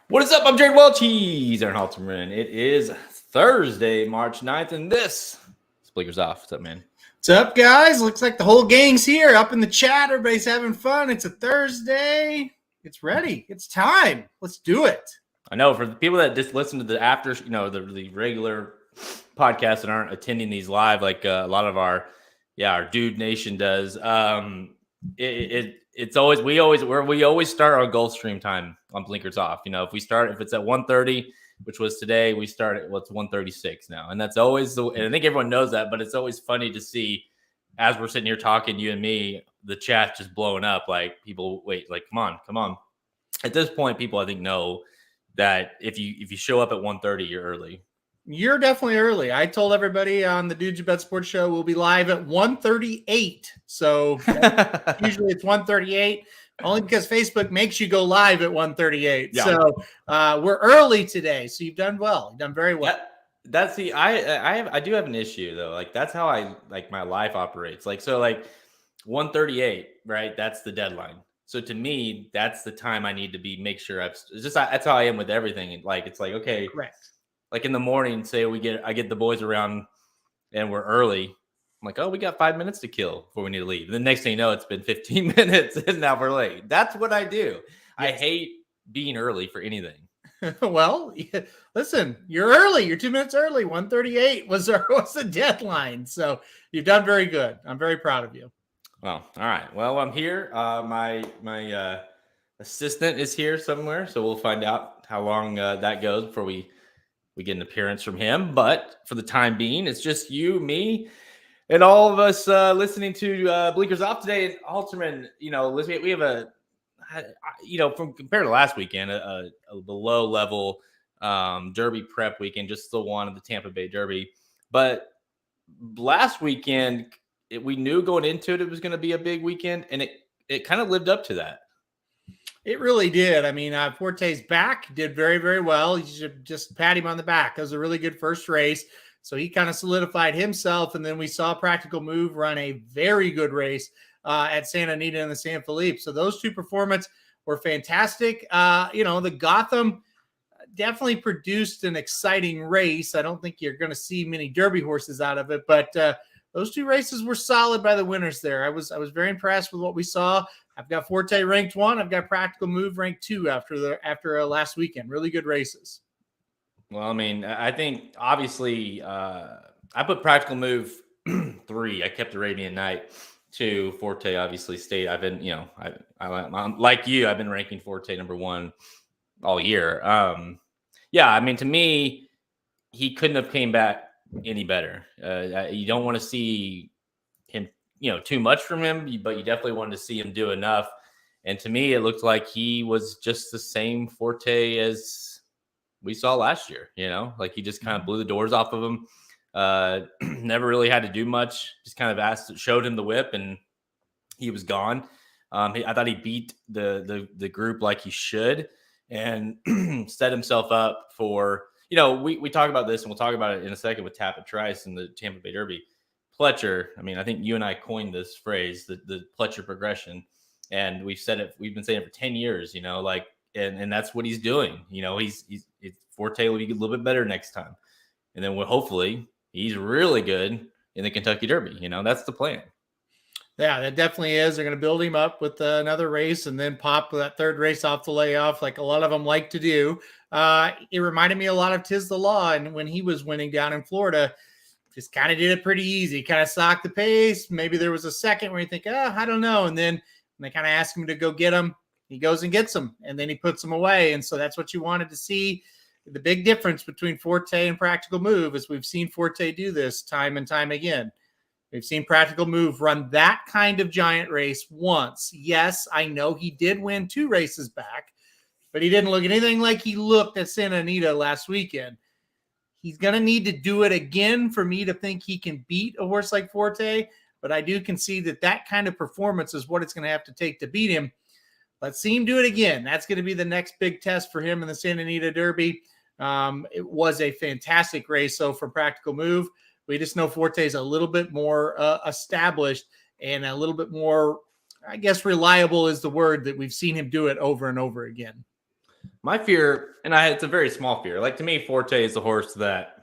What is up? I'm Jared Welch. Aaron Halterman. It is Thursday, March 9th, and this is Bleakers Off. What's up, man? What's up, guys? Looks like the whole gang's here up in the chat. Everybody's having fun. It's a Thursday. It's ready. It's time. Let's do it. I know for the people that just listen to the after, the regular podcasts and aren't attending these live, like a lot of our Dude Nation does. It's always we always start our goal stream time on Blinkers Off. If it's at 1:30, which was today, we start at 1:36 now, and that's always and I think everyone knows that, but it's always funny to see as we're sitting here talking, you and me, the chat just blowing up. Like people wait, like come on. At this point, people I think know that if you show up at 1:30, you're early. You're definitely early. I told everybody on the Dudes You Bet Sports Show we'll be live at 1:38. So usually it's 1:38, only because Facebook makes you go live at 1:38. Yeah. So we're early today. So you've done well. You've done very well. That's the I do have an issue though. Like that's how I like my life operates. Like 1:38, right? That's the deadline. So to me, that's the time I need to make sure that's how I am with everything. Like it's like okay, correct. Like in the morning, say I get the boys around and we're early. I'm like, oh, we got 5 minutes to kill before we need to leave. And the next thing you know, it's been 15 minutes and now we're late. That's what I do. Yes. I hate being early for anything. Well, listen, you're early. You're 2 minutes early. 1:38 was the deadline. So you've done very good. I'm very proud of you. Well, all right. Well, I'm here. My assistant is here somewhere. So we'll find out how long that goes before we get an appearance from him. But for the time being, it's just you, me, and all of us listening to Bleakers Off today. And Halterman, we have from compared to last weekend, a below level Derby prep weekend, just still one of the Tampa Bay Derby. But last weekend, we knew going into it was going to be a big weekend, and it kind of lived up to that. It really did. I mean, Forte's back, did very, very well. You should just pat him on the back. It was a really good first race. So he kind of solidified himself. And then we saw Practical Move run a very good race at Santa Anita and the San Felipe. So those two performances were fantastic. The Gotham definitely produced an exciting race. I don't think you're going to see many Derby horses out of it, but those two races were solid by the winners there. I was very impressed with what we saw. I've got Forte ranked 1. I've got Practical Move ranked 2 after last weekend. Really good races. Well, I mean, I think obviously I put Practical Move 3. I kept the Arabian Night 2. Forte obviously stayed. I've been, I'm like you. I've been ranking Forte number 1 all year. I mean, to me, he couldn't have came back any better. You don't want to see him, too much from him, but you definitely wanted to see him do enough. And to me, it looked like he was just the same Forte as we saw last year. Like he just kind of blew the doors off of him. Never really had to do much. Just kind of showed him the whip, and he was gone. I thought he beat the group like he should, and set himself up for. We talk about this, and we'll talk about it in a second with Tapit Trice and the Tampa Bay Derby. Pletcher, I mean, I think you and I coined this phrase, the Pletcher progression, and we've been saying it for 10 years, and that's what he's doing. Forte will be a little bit better next time. And then hopefully he's really good in the Kentucky Derby. That's the plan. Yeah, that definitely is. They're going to build him up with another race and then pop that third race off the layoff like a lot of them like to do. It reminded me a lot of Tiz the Law, and when he was winning down in Florida, just kind of did it pretty easy, kind of socked the pace. Maybe there was a second where you think, I don't know. And then when they kind of ask him to go get him, he goes and gets them, and then he puts them away. And so that's what you wanted to see. The big difference between Forte and Practical Move is we've seen Forte do this time and time again. We've seen Practical Move run that kind of giant race once. Yes, I know he did win 2 races back, but he didn't look anything like he looked at Santa Anita last weekend. He's going to need to do it again for me to think he can beat a horse like Forte, but I do concede that kind of performance is what it's going to have to take to beat him. Let's see him do it again. That's going to be the next big test for him in the Santa Anita Derby. It was a fantastic race, so for Practical Move. We just know Forte is a little bit more established and a little bit more, I guess, reliable is the word that we've seen him do it over and over again. my fear, and it's a very small fear. Like to me, Forte is the horse that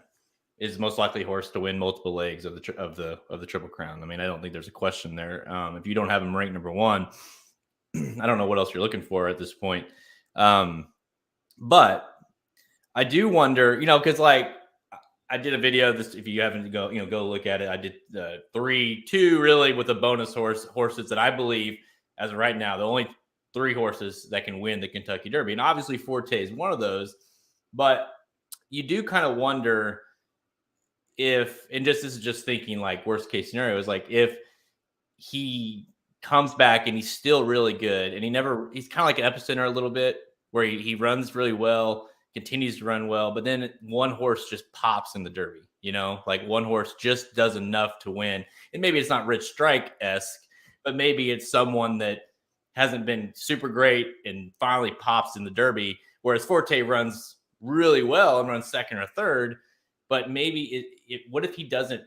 is most likely horse to win multiple legs of the Triple Crown. I mean, I don't think there's a question there. If you don't have him ranked number one, I don't know what else you're looking for at this point. But I do wonder, because like I did a video of this. If you haven't go look at it. I did 2 really with a bonus horses that I believe as of right now, the only 3 horses that can win the Kentucky Derby. And obviously Forte is one of those, but you do kind of wonder if, and this is just thinking like worst case scenario, is like if he comes back and he's still really good and he's kind of like an epicenter a little bit where he runs really well, continues to run well, but then one horse just pops in the Derby, like one horse just does enough to win. And maybe it's not Rich Strike-esque, but maybe it's someone that hasn't been super great and finally pops in the Derby, whereas Forte runs really well and runs second or third, but maybe what if he doesn't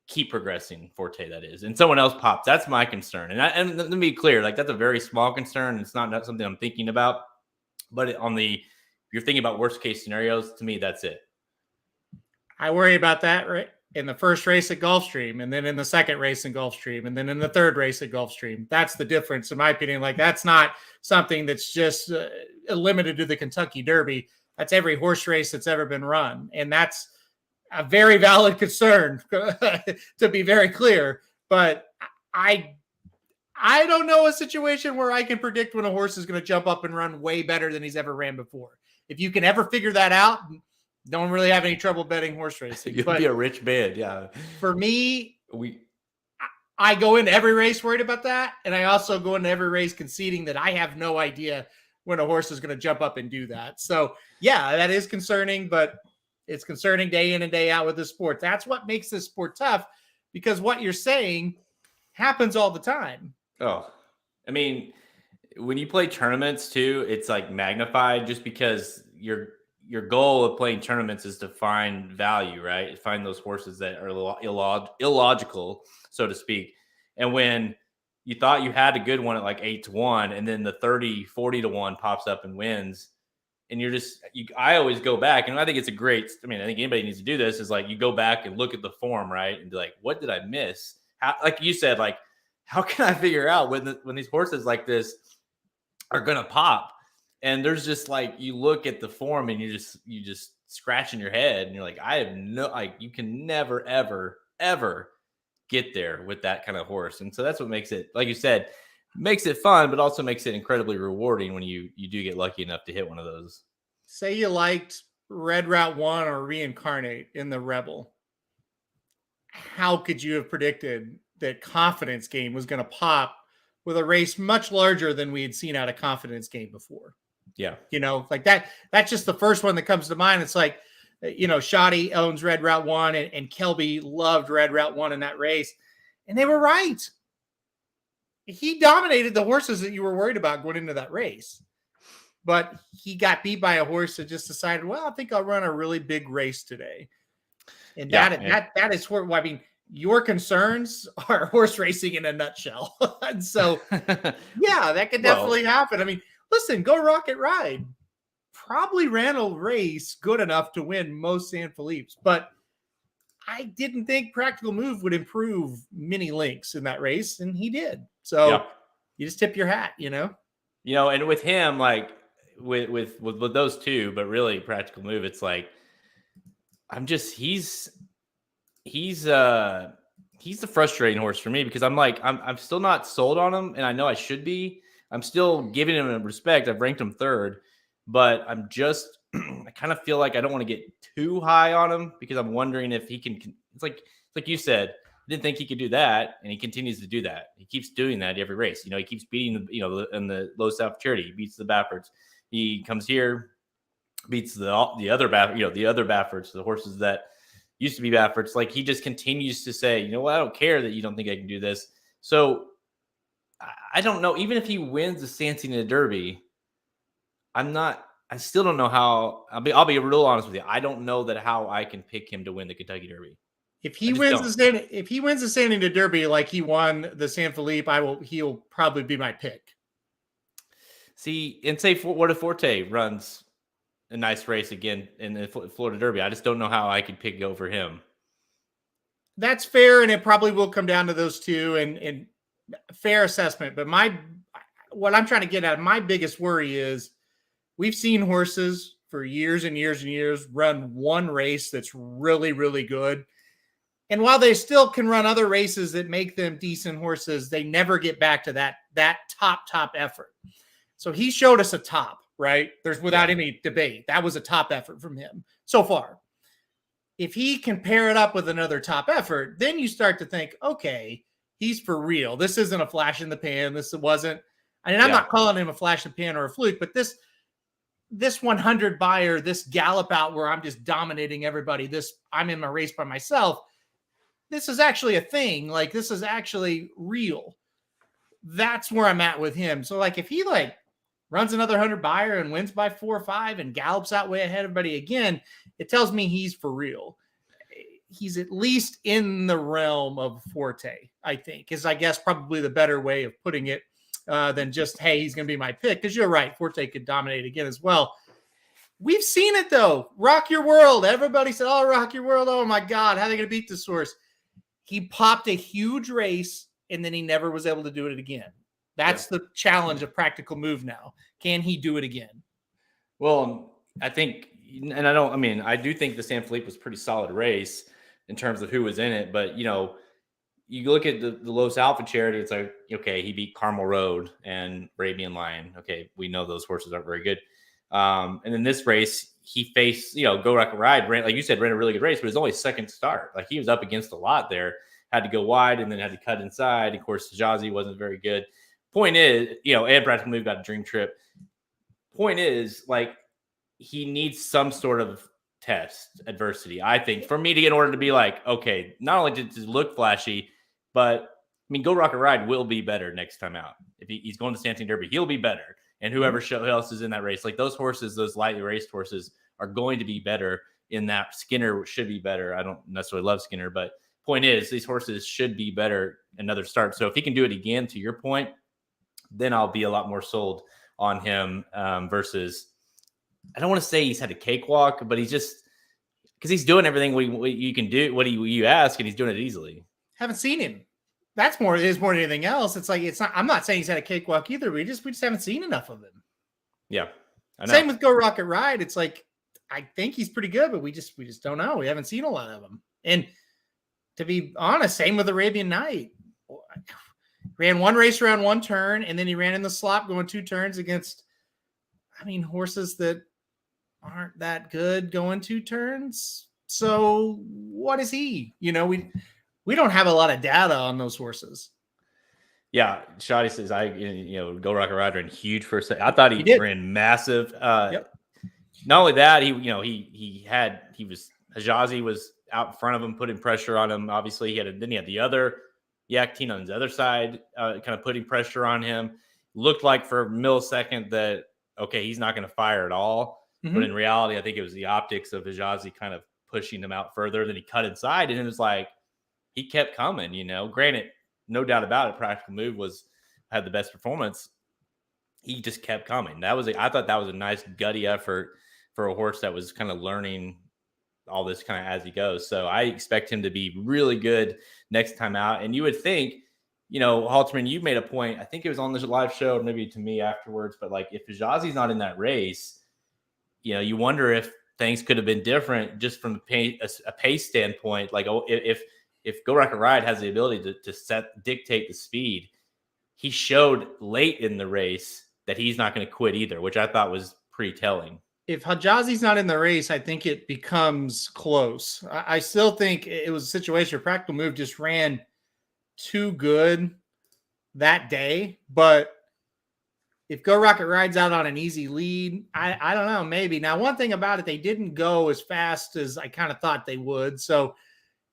keep progressing, Forte that is, and someone else pops? That's my concern. And let me be clear, like that's a very small concern. It's not something I'm thinking about, but if you're thinking about worst case scenarios, to me, that's it. I worry about that right in the first race at Gulfstream, and then in the second race in Gulfstream, and then in the third race at Gulfstream. That's the difference, in my opinion. Like that's not something that's just limited to the Kentucky Derby. That's every horse race that's ever been run, and that's a very valid concern, to be very clear. But I don't know a situation where I can predict when a horse is going to jump up and run way better than he's ever ran before. If you can ever figure that out, don't really have any trouble betting horse racing. You'll be a rich man, yeah. For me, I go into every race worried about that, and I also go into every race conceding that I have no idea when a horse is going to jump up and do that. So, yeah, that is concerning, but it's concerning day in and day out with this sport. That's what makes this sport tough, because what you're saying happens all the time. Oh, I mean, when you play tournaments too, it's like magnified, just because your goal of playing tournaments is to find value, right? Find those horses that are illogical, so to speak. And when you thought you had a good one at like 8-1, and then the 30-40-1 pops up and wins, and I always go back, and I think it's I think anybody needs to do this, is like you go back and look at the form, right? And be like, what did I miss? Like you said, like, how can I figure out when these horses like this are going to pop? And there's just like, you look at the form and you just scratching your head, and you're like, you can never, ever, ever get there with that kind of horse. And so that's what makes it, like you said, makes it fun, but also makes it incredibly rewarding when you do get lucky enough to hit one of those. Say you liked Red Route 1 or Reincarnate in the Rebel. How could you have predicted that Confidence Game was going to pop with a race much larger than we had seen out of Confidence Game before? Yeah. Like that's just the first one that comes to mind. It's like, Shoddy owns Red Route 1 and Kelby loved Red Route 1 in that race. And they were right. He dominated the horses that you were worried about going into that race. But he got beat by a horse that just decided, well, I think I'll run a really big race today. And that is where, I mean, your concerns are horse racing in a nutshell. And so, yeah, that could definitely happen. I mean, listen, Go Rocket Ride probably ran a race good enough to win most San Felipes, but I didn't think Practical Move would improve many links in that race, and he did. So you just tip your hat, and with him, like with those two, but really Practical Move, it's like, he's the frustrating horse for me, because I'm still not sold on him, and I know I should be. I'm still giving him respect. I've ranked him third, but I'm just I kind of feel like I don't want to get too high on him, because I'm wondering if he can. It's like you said, I didn't think he could do that, and he continues to do that. He keeps doing that every race. He keeps beating in the low South Futurity. He beats the Baffords. He comes here, beats the other Baffords, the horses that used to be Baffords. Like, he just continues to say, I don't care that you don't think I can do this. So I don't know. Even if he wins the Santana Derby, I still don't know how. I'll be real honest with you. I don't know how I can pick him to win the Kentucky Derby. If he wins the Santana Derby like he won the San Felipe, he'll probably be my pick. See, and say what if Forte runs a nice race again in the Florida Derby? I just don't know how I could pick over him. That's fair, and it probably will come down to those two and fair assessment. But what I'm trying to get at, my biggest worry is we've seen horses for years and years and years run one race that's really, really good. And while they still can run other races that make them decent horses, they never get back to that top effort. So he showed us a top, right? There's without any debate. That was a top effort from him so far. If he can pair it up with another top effort, then you start to think, okay, he's for real. This isn't a flash in the pan. This wasn't, and I'm not calling him a flash in the pan or a fluke, but this 100 buyer, this gallop out where I'm just dominating everybody, I'm in my race by myself. This is actually a thing. Like, this is actually real. That's where I'm at with him. So like, if he runs another 100 buyer and wins by 4 or 5 and gallops out way ahead of everybody again, it tells me he's for real. He's at least in the realm of Forte, I think, is I guess probably the better way of putting it than just, hey, he's going to be my pick. Because you're right, Forte could dominate again as well. We've seen it though. Rock Your World. Everybody said, oh, Rock Your World. Oh my God, how are they going to beat this horse? He popped a huge race and then he never was able to do it again. That's the challenge of Practical Move now. Can he do it again? Well, I think, and I do think the San Felipe was a pretty solid race in terms of who was in it. But, you look at the Los Alpha Charity, it's like, okay, he beat Carmel Road and Arabian Lion. Okay, we know those horses aren't very good. And in this race, he faced, Go Rocket Ride, like you said, ran a really good race, but it was only second start. Like, he was up against a lot there, had to go wide and then had to cut inside. Of course, Jazzy wasn't very good. Point is, and Practical Move got a dream trip. Point is, like, he needs some sort of test adversity, I think, for me to get in order to be like, okay, not only to look flashy, but Go Rocket Ride will be better next time out. If he's going to Stanton Derby, he'll be better. And whoever else is in that race, like those horses, those lightly raced horses are going to be better in that. Skinner should be better. I don't necessarily love Skinner, but point is, these horses should be better another start. So if he can do it again, to your point, then I'll be a lot more sold on him versus, I don't want to say he's had a cakewalk, but he's just, because he's doing everything you can do, what you ask, and he's doing it easily. Haven't seen him. That's more than anything else. It's like, it's not, I'm not saying he's had a cakewalk either. We just haven't seen enough of him. Yeah. I know. Same with Go Rocket Ride. It's like, I think he's pretty good, but we just don't know. We haven't seen a lot of him. And to be honest, same with Arabian Night. Ran one race around one turn, and then he ran in the slop going 2 turns against, horses that aren't that good going 2 turns. So what is he? We don't have a lot of data on those horses. Yeah, Shoddy says Go Rocket Ride ran huge for a second. I thought he ran massive. Not only that, Hijazi was out in front of him, putting pressure on him. Obviously, he had the other Yak Teen on his other side, kind of putting pressure on him. Looked like for a millisecond that, okay, he's not going to fire at all. Mm-hmm. But in reality, I think it was the optics of Hijazi kind of pushing him out further. Then he cut inside, and it was like he kept coming. Granted, no doubt about it, Practical Move had the best performance. He just kept coming. I thought that was a nice gutty effort for a horse that was kind of learning all this kind of as he goes. So I expect him to be really good next time out. And you would think, Halterman, you made a point. I think it was on this live show, maybe to me afterwards, but like, if Hijazi's not in that race, you wonder if things could have been different just from a pace standpoint. Like, if Go Rocket Ride has the ability to dictate the speed, he showed late in the race that he's not going to quit either, which I thought was pretty telling. If Hijazi's not in the race, I think it becomes close. I still think it was a situation where Practical Move just ran too good that day. But if Go Rocket Ride's out on an easy lead, I don't know, maybe. Now, one thing about it, they didn't go as fast as I kind of thought they would. So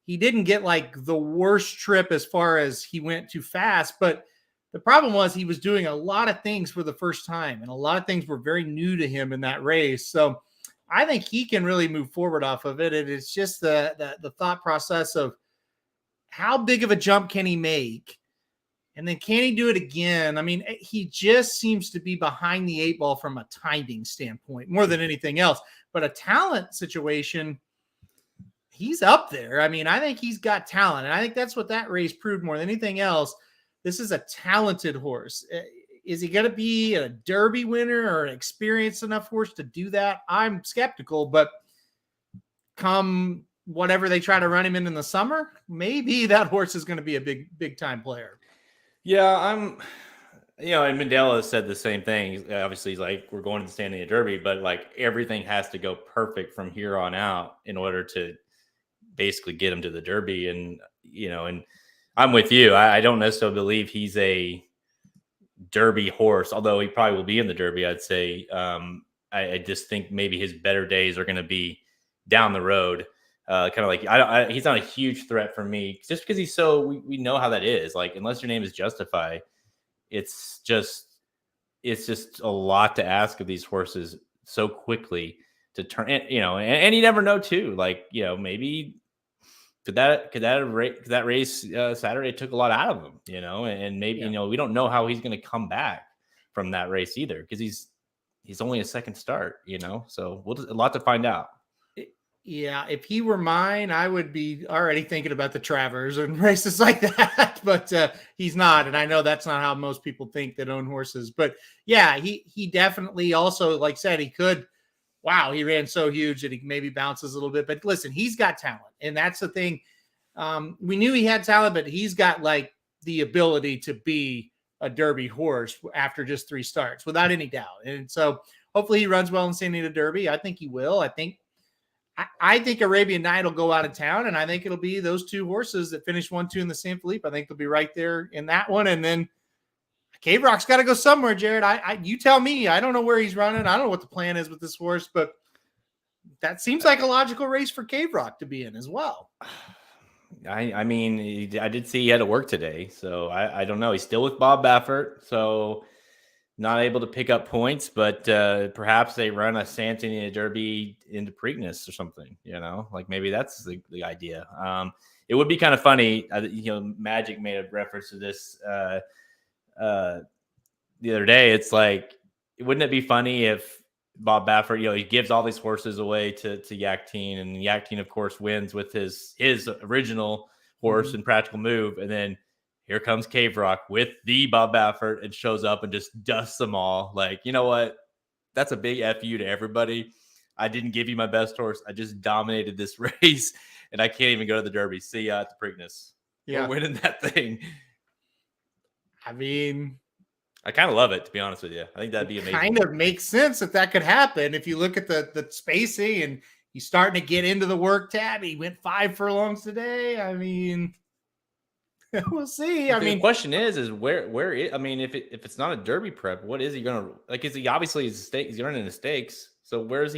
he didn't get like the worst trip as far as he went too fast. But the problem was he was doing a lot of things for the first time, and a lot of things were very new to him in that race. So I think he can really move forward off of it. And it's just the thought process of how big of a jump can he make And then can he do it again? I mean, he just seems to be behind the 8 ball from a timing standpoint more than anything else. But a talent situation, he's up there. I mean, I think he's got talent. And I think that's what that race proved more than anything else. This is a talented horse. Is he going to be a Derby winner or an experienced enough horse to do that? I'm skeptical, but come whatever they try to run him in the summer, maybe that horse is going to be a big time player. Yeah, and Mandela has said the same thing. Obviously, he's like, we're going to the Standing Derby, but like everything has to go perfect from here on out in order to basically get him to the Derby. And, and I'm with you. I don't necessarily believe he's a Derby horse, although he probably will be in the Derby, I'd say. I just think maybe his better days are going to be down the road. Kind of like he's not a huge threat for me just because he's so we know how that is. Like, unless your name is Justify, it's just a lot to ask of these horses so quickly to turn it, and you never know too. Like, maybe could that race Saturday took a lot out of him, and maybe we don't know how he's going to come back from that race either, because he's only a second start, so a lot to find out. Yeah, if he were mine, I would be already thinking about the Travers and races like that, but he's not. And I know that's not how most people think that own horses. But yeah, he definitely also, like said, he could, he ran so huge that he maybe bounces a little bit. But listen, he's got talent. And that's the thing. We knew he had talent, but he's got like the ability to be a Derby horse after just 3 starts, without any doubt. And so hopefully he runs well in San Anita Derby. I think he will. I think Arabian Night will go out of town, and I think it'll be those 2 horses that finish 1-2 in the San Felipe. I think they'll be right there in that one. And then Cave Rock's got to go somewhere, Jared. You tell me. I don't know where he's running. I don't know what the plan is with this horse, but that seems like a logical race for Cave Rock to be in as well. I mean, I did see he had to work today, so I don't know. He's still with Bob Baffert, so not able to pick up points, but perhaps they run a Santa Anita Derby into Preakness or something, like maybe that's the idea. It would be kind of funny. Magic made a reference to this the other day. It's like, wouldn't it be funny if Bob Baffert, he gives all these horses away to Yaktine, and Yaktine, of course, wins with his original horse and Practical Move, and then here comes Cave Rock with the Bob Baffert and shows up and just dusts them all. Like, you know what? That's a big FU to everybody. I didn't give you my best horse. I just dominated this race, and I can't even go to the Derby. See ya at the Preakness. Yeah, we're winning that thing. I mean, I kind of love it, to be honest with you. I think that'd be amazing. Kind of makes sense that could happen. If you look at the spacing and he's starting to get into the work tab. He went 5 furlongs today. I mean, we'll see. I mean, the question is where it, I mean, if it's not a Derby prep, what is he going to, like, is he obviously he's running the stakes. So where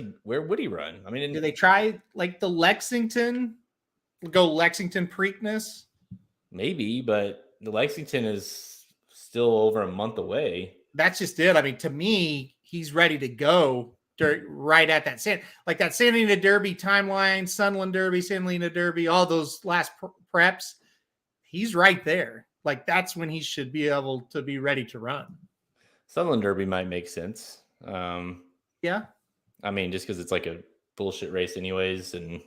would he run? I mean, do they try like the Lexington, go Lexington Preakness? Maybe, but the Lexington is still over a month away. That's just it. I mean, to me, he's ready to go right at that Santa Anita Derby timeline, Sunland Derby, Santa Anita Derby, all those last preps. He's right there. Like, that's when he should be able to be ready to run. Sunland Derby might make sense. Yeah. I mean, just because it's like a bullshit race anyways. And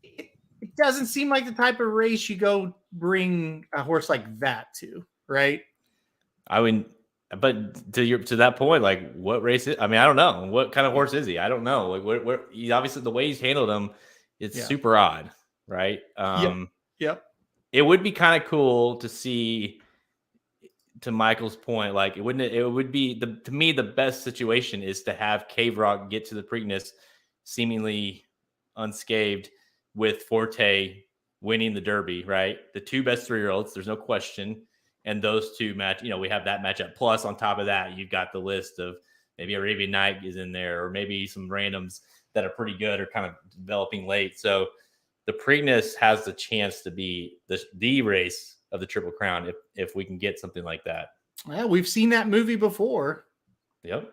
it doesn't seem like the type of race you go bring a horse like that to, right? I would, but to that point, like, what race is, I mean, I don't know. What kind of horse is he? I don't know. Like, where he obviously, the way he's handled him, it's super odd, right? Yep. It would be kind of cool to see, to Michael's point, like, it would be to me, the best situation is to have Cave Rock get to the Preakness seemingly unscathed, with Forte winning the Derby, right? The 2 best 3-year-olds, there's no question. And those 2 match, we have that matchup. Plus, on top of that, you've got the list of maybe Arabian Night is in there, or maybe some randoms that are pretty good or kind of developing late. So the Preakness has the chance to be the race of the Triple Crown if we can get something like that. Well, we've seen that movie before. Yep.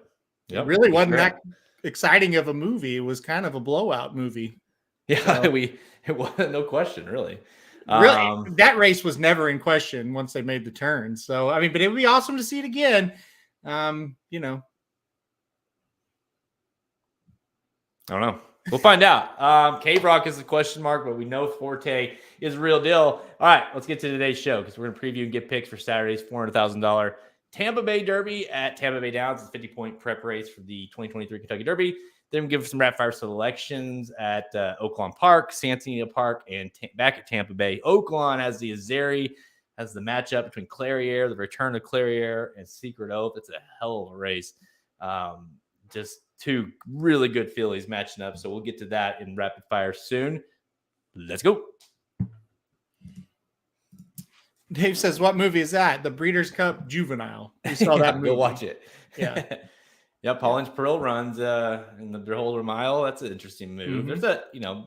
It really wasn't that exciting of a movie. It was kind of a blowout movie. Yeah, so. It wasn't, no question, really. Really, that race was never in question once they made the turn. So, I mean, but it would be awesome to see it again. You know, I don't know. We'll find out. Cave Rock is a question mark, but we know Forte is a real deal. All right, let's get to today's show because we're going to preview and get picks for Saturday's $400,000 Tampa Bay Derby at Tampa Bay Downs. It's a 50-point prep race for the 2023 Kentucky Derby. Then we give some rapid fire selections at Oaklawn Park, Anita Park, and back at Tampa Bay. Oaklawn has the Azeri, has the matchup between Clariere, the return of Clariere, and Secret Oath. It's a hell of a race. Just two really good fillies matching up. So we'll get to that in rapid fire soon. Let's go. Dave says, what movie is that? The Breeders' Cup Juvenile. You saw that movie. Go watch it. Yeah. Yeah, Paulins Pearl runs in the Beholder Mile. That's an interesting move. Mm-hmm. There's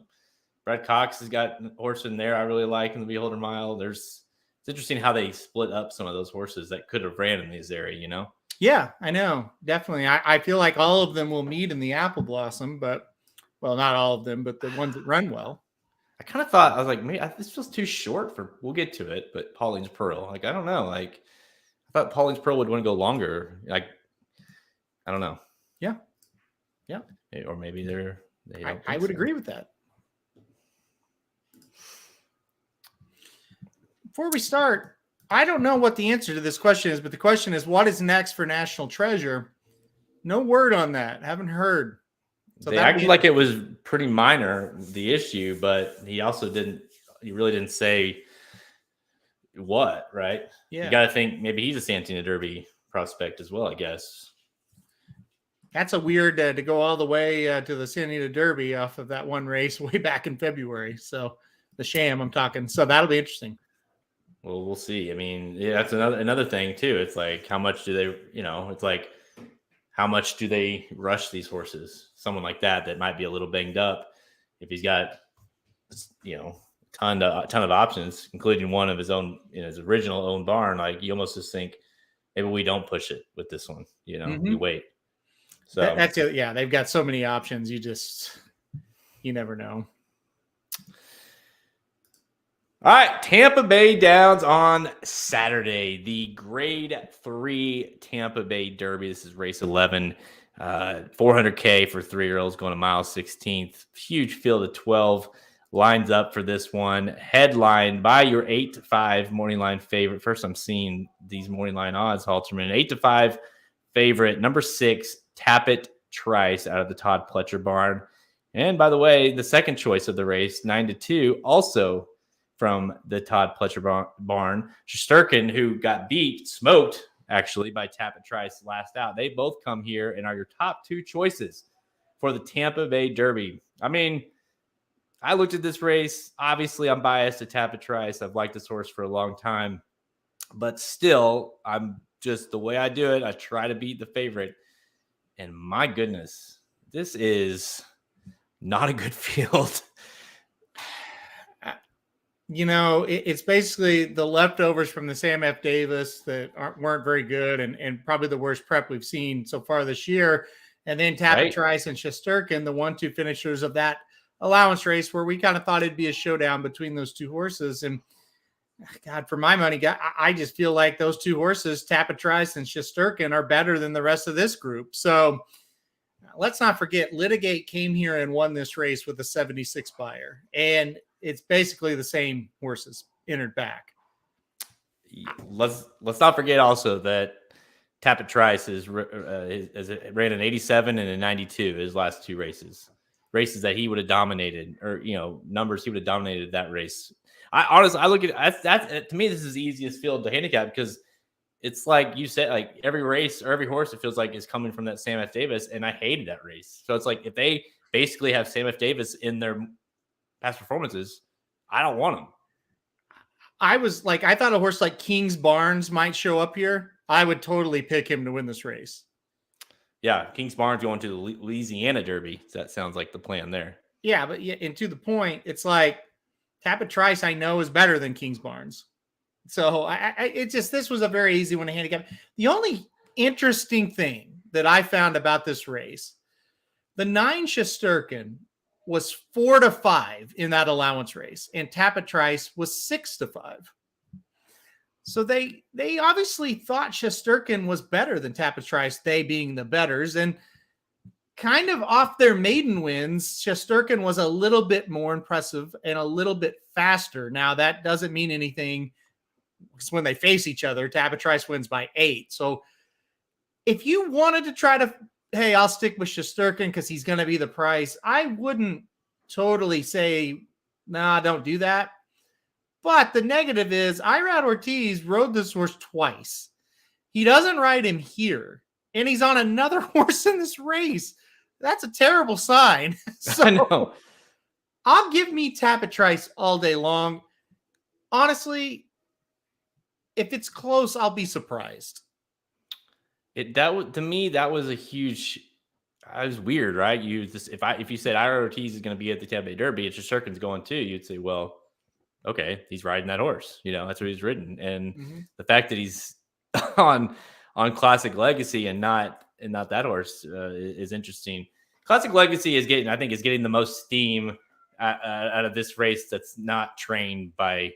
Brad Cox has got a horse in there I really like in the Beholder Mile. It's interesting how they split up some of those horses that could have ran in these areas, Yeah, I know. Definitely. I feel like all of them will meet in the Apple Blossom, but, well, not all of them, but the ones that run well. I kind of thought, I was like, maybe this feels too short we'll get to it, but Pauline's Pearl, I don't know. I thought Pauline's Pearl would want to go longer. I don't know. Yeah. Or maybe they don't. I would agree with that. Before we start, I don't know what the answer to this question is, but the question is, what is next for National Treasure? No word on that. Haven't heard. So they acted like it was pretty minor, the issue, but he really didn't say what, right? Yeah. You got to think maybe he's a Santina Derby prospect as well, I guess. That's a weird to go all the way to the Santina Derby off of that one race way back in February. So the sham I'm talking. So that'll be interesting. Well, we'll see. I mean, yeah, that's another thing too. It's like, how much do they, it's like, how much do they rush these horses? Someone like that might be a little banged up. If he's got, a ton of options, including one of his own, his original own barn, you almost just think maybe we don't push it with this one. We wait. So that's it. Yeah, they've got so many options. You never know. All right, Tampa Bay Downs on Saturday, the Grade 3 Tampa Bay Derby. This is race 11, $400K for 3-year-olds going to mile 16th. Huge field of 12 lines up for this one. Headlined by your 8-5 morning line favorite. First, I'm seeing these morning line odds, Halterman. 8-5 favorite, number 6, Tappet Trice out of the Todd Pletcher barn. And by the way, the second choice of the race, 9-2, also from the Todd Pletcher barn. Shesterkin, who got smoked actually by Tappet Trice last out. They both come here and are your top two choices for the Tampa Bay Derby. I mean, I looked at this race. Obviously, I'm biased to Tappet Trice. I've liked this horse for a long time. But still, I'm just the way I do it. I try to beat the favorite. And my goodness, this is not a good field. It's basically the leftovers from the Sam F. Davis that weren't very good and probably the worst prep we've seen so far this year. And then Tappet Trice and Shesterkin, the 1-2 finishers of that allowance race where we kind of thought it'd be a showdown between those two horses. And God, for my money, I just feel like those two horses, Tappet Trice and Shesterkin, are better than the rest of this group. So let's not forget, Litigate came here and won this race with a 76 buyer. And it's basically the same horses entered back. Let's not forget also that Tappet Trice ran an 87 and a 92 his last two races that he would have dominated, or numbers he would have dominated that race. I look at that. To me, this is the easiest field to handicap because it's like you said, like every race or every horse, it feels like is coming from that Sam F. Davis, and I hated that race. So it's like if they basically have Sam F. Davis in their past performances, I don't want them. I thought a horse like King's Barnes might show up here. I would totally pick him to win this race. Yeah, King's Barnes going to the Louisiana Derby. That sounds like the plan there. Yeah, but and to the point, it's like Tappet Trice I know is better than King's Barnes. So this was a very easy one to handicap. The only interesting thing that I found about this race, the 9 Shesterkin was 4-5 in that allowance race, and Tappa Trice was 6-5. So they obviously thought Shesterkin was better than Tappa Trice, they being the betters, and kind of off their maiden wins, Shesterkin was a little bit more impressive and a little bit faster. Now, that doesn't mean anything because when they face each other, Tappa Trice wins by 8. So if you wanted to try to, hey, I'll stick with Shesterkin because he's going to be the price, I wouldn't totally say, nah, don't do that. But the negative is Irad Ortiz rode this horse twice. He doesn't ride him here, and he's on another horse in this race. That's a terrible sign. So I know. I'll give me Tappa Trice all day long. Honestly, if it's close, I'll be surprised. To me, that was a huge. That was weird, right? If you said Ira Ortiz is going to be at the Tampa Bay Derby, and Shesterkin's going too, you'd say, well, okay, he's riding that horse. That's what he's ridden, and the fact that he's on Classic Legacy and not that horse is interesting. Classic Legacy is getting the most steam out of this race that's not trained by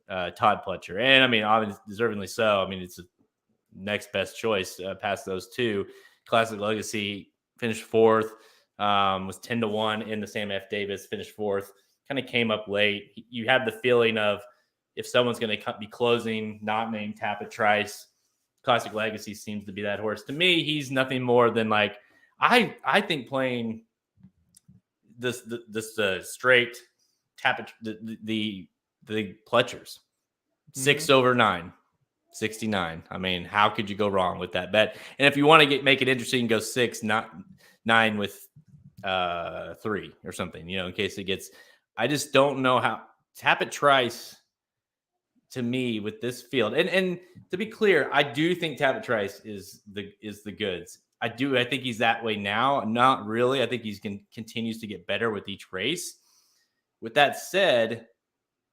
Todd Pletcher, and I mean, obviously, deservingly so. I mean, it's a next best choice past those two. Classic Legacy finished 4th, was 10-1 in the Sam F. Davis, finished 4th, kind of came up late. You have the feeling of if someone's going to be closing, not named Tappa Trice, Classic Legacy seems to be that horse. To me, he's nothing more than like, I think playing this straight Tappa, the Pletchers, 6/9. 69. I mean, how could you go wrong with that bet? And if you want to make it interesting, go 6, not 9 with 3 or something, in case it gets. I just don't know how Tappa Trice, to me, with this field. And to be clear, I do think Tappa Trice is the goods. I think he's that way now. Not really. I think he's continues to get better with each race. With that said,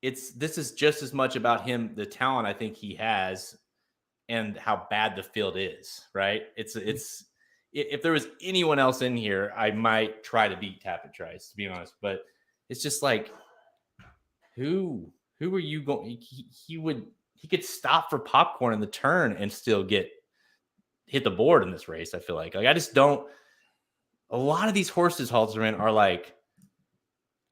this is just as much about him, the talent I think he has, and how bad the field is, right? It's if there was anyone else in here, I might try to beat Tappa Trice, to be honest. But it's just like, who are you going? He could stop for popcorn in the turn and still hit the board in this race. I feel like I just don't. A lot of these horses Halterman are like.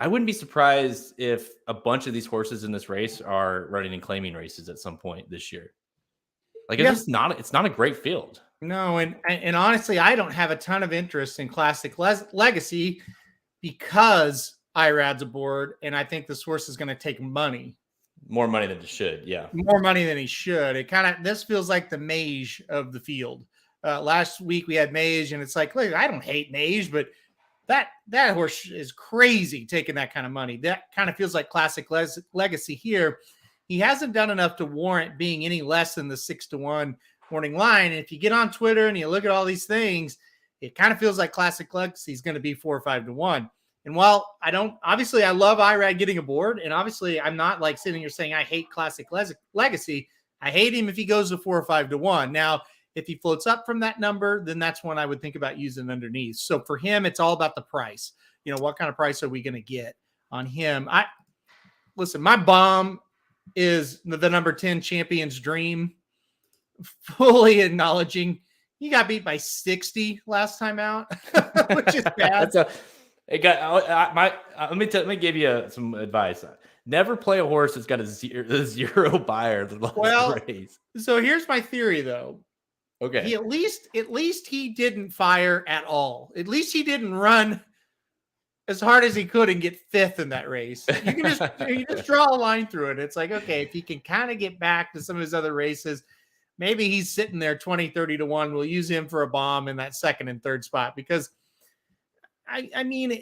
I wouldn't be surprised if a bunch of these horses in this race are running and claiming races at some point this year. Like, it's not a great field. No, and honestly, I don't have a ton of interest in Classic Legacy because Irad's aboard, and I think this horse is going to take money. More money than it should, yeah. More money than he should. This feels like the Mage of the field. Last week we had Mage, and it's like, look, I don't hate Mage, but that horse is crazy taking that kind of money. That kind of feels like Classic Legacy here. He hasn't done enough to warrant being any less than the 6-1 morning line. And if you get on Twitter and you look at all these things, it kind of feels like Classic Legacy is going to be 4 or 5-1. And while I love Irad getting aboard, and obviously I'm not like sitting here saying I hate Classic Legacy. I hate him if he goes to 4 or 5-1. Now, if he floats up from that number, then that's one I would think about using underneath. So for him, it's all about the price. What kind of price are we going to get on him? Listen, my bomb is the number 10 Champion's Dream, fully acknowledging he got beat by 60 last time out, which is bad. Let me give you some advice. Never play a horse that's got a zero buyer the last race. So here's my theory, though. Okay. At least he didn't fire at all. At least he didn't run as hard as he could and get 5th in that race. You can just draw a line through it. It's like, okay, if he can kind of get back to some of his other races, maybe he's sitting there 20-30-1. We'll use him for a bomb in that 2nd and 3rd spot because I mean,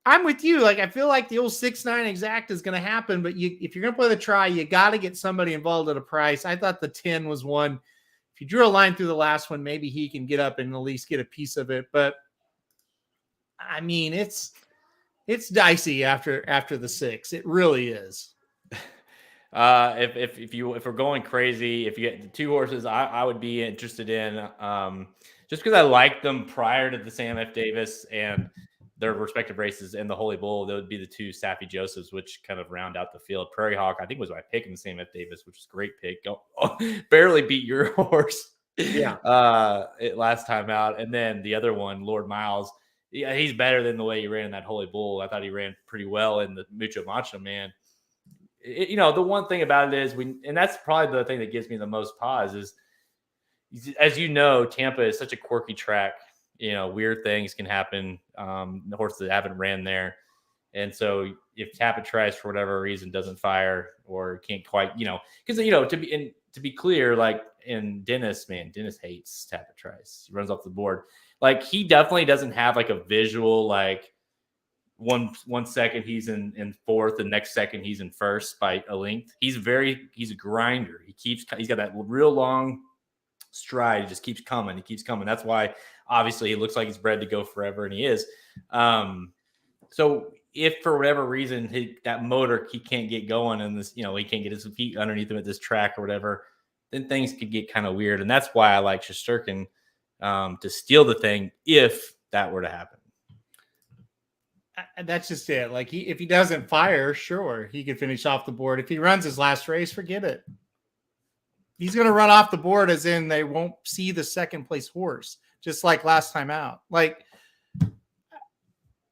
I'm with you. Like, I feel like the old 6-9 exact is going to happen, but if you're going to play the try, you got to get somebody involved at a price. I thought the 10 was one. If you drew a line through the last one, maybe he can get up and at least get a piece of it. But I mean, it's dicey after the 6. It really is. If we're going crazy, if you get the 2 horses, I would be interested in just because I liked them prior to the Sam F. Davis, and their respective races in the Holy Bull, that would be the two Saffy Josephs, which kind of round out the field. Prairie Hawk, I think, was my pick in the Sam F. Davis, which is a great pick. Barely beat your horse. Yeah. Last time out. And then the other one, Lord Miles, yeah, he's better than the way he ran in that Holy Bull. I thought he ran pretty well in the Mucho Macho, man. The one thing about it is and that's probably the thing that gives me the most pause is, as you know, Tampa is such a quirky track. Weird things can happen. The horses that haven't ran there. And so if Tapit tries for whatever reason doesn't fire or can't quite, because, to be clear, like in Dennis hates Tapit tries. He runs off the board. Like he definitely doesn't have like a visual, like one second he's in fourth, the next second he's in first by a length. He's a grinder. He's got that real long stride. He just keeps coming. He keeps coming. That's why obviously he looks like he's bred to go forever, and he is. So if for whatever reason that motor he can't get going and this, he can't get his feet underneath him at this track or whatever, then things could get kind of weird. And that's why I like Shesterkin to steal the thing if that were to happen. That's just it. Like if he doesn't fire, sure, he could finish off the board. If he runs his last race, forget it. He's going to run off the board, as in they won't see the second place horse, just like last time out. Like,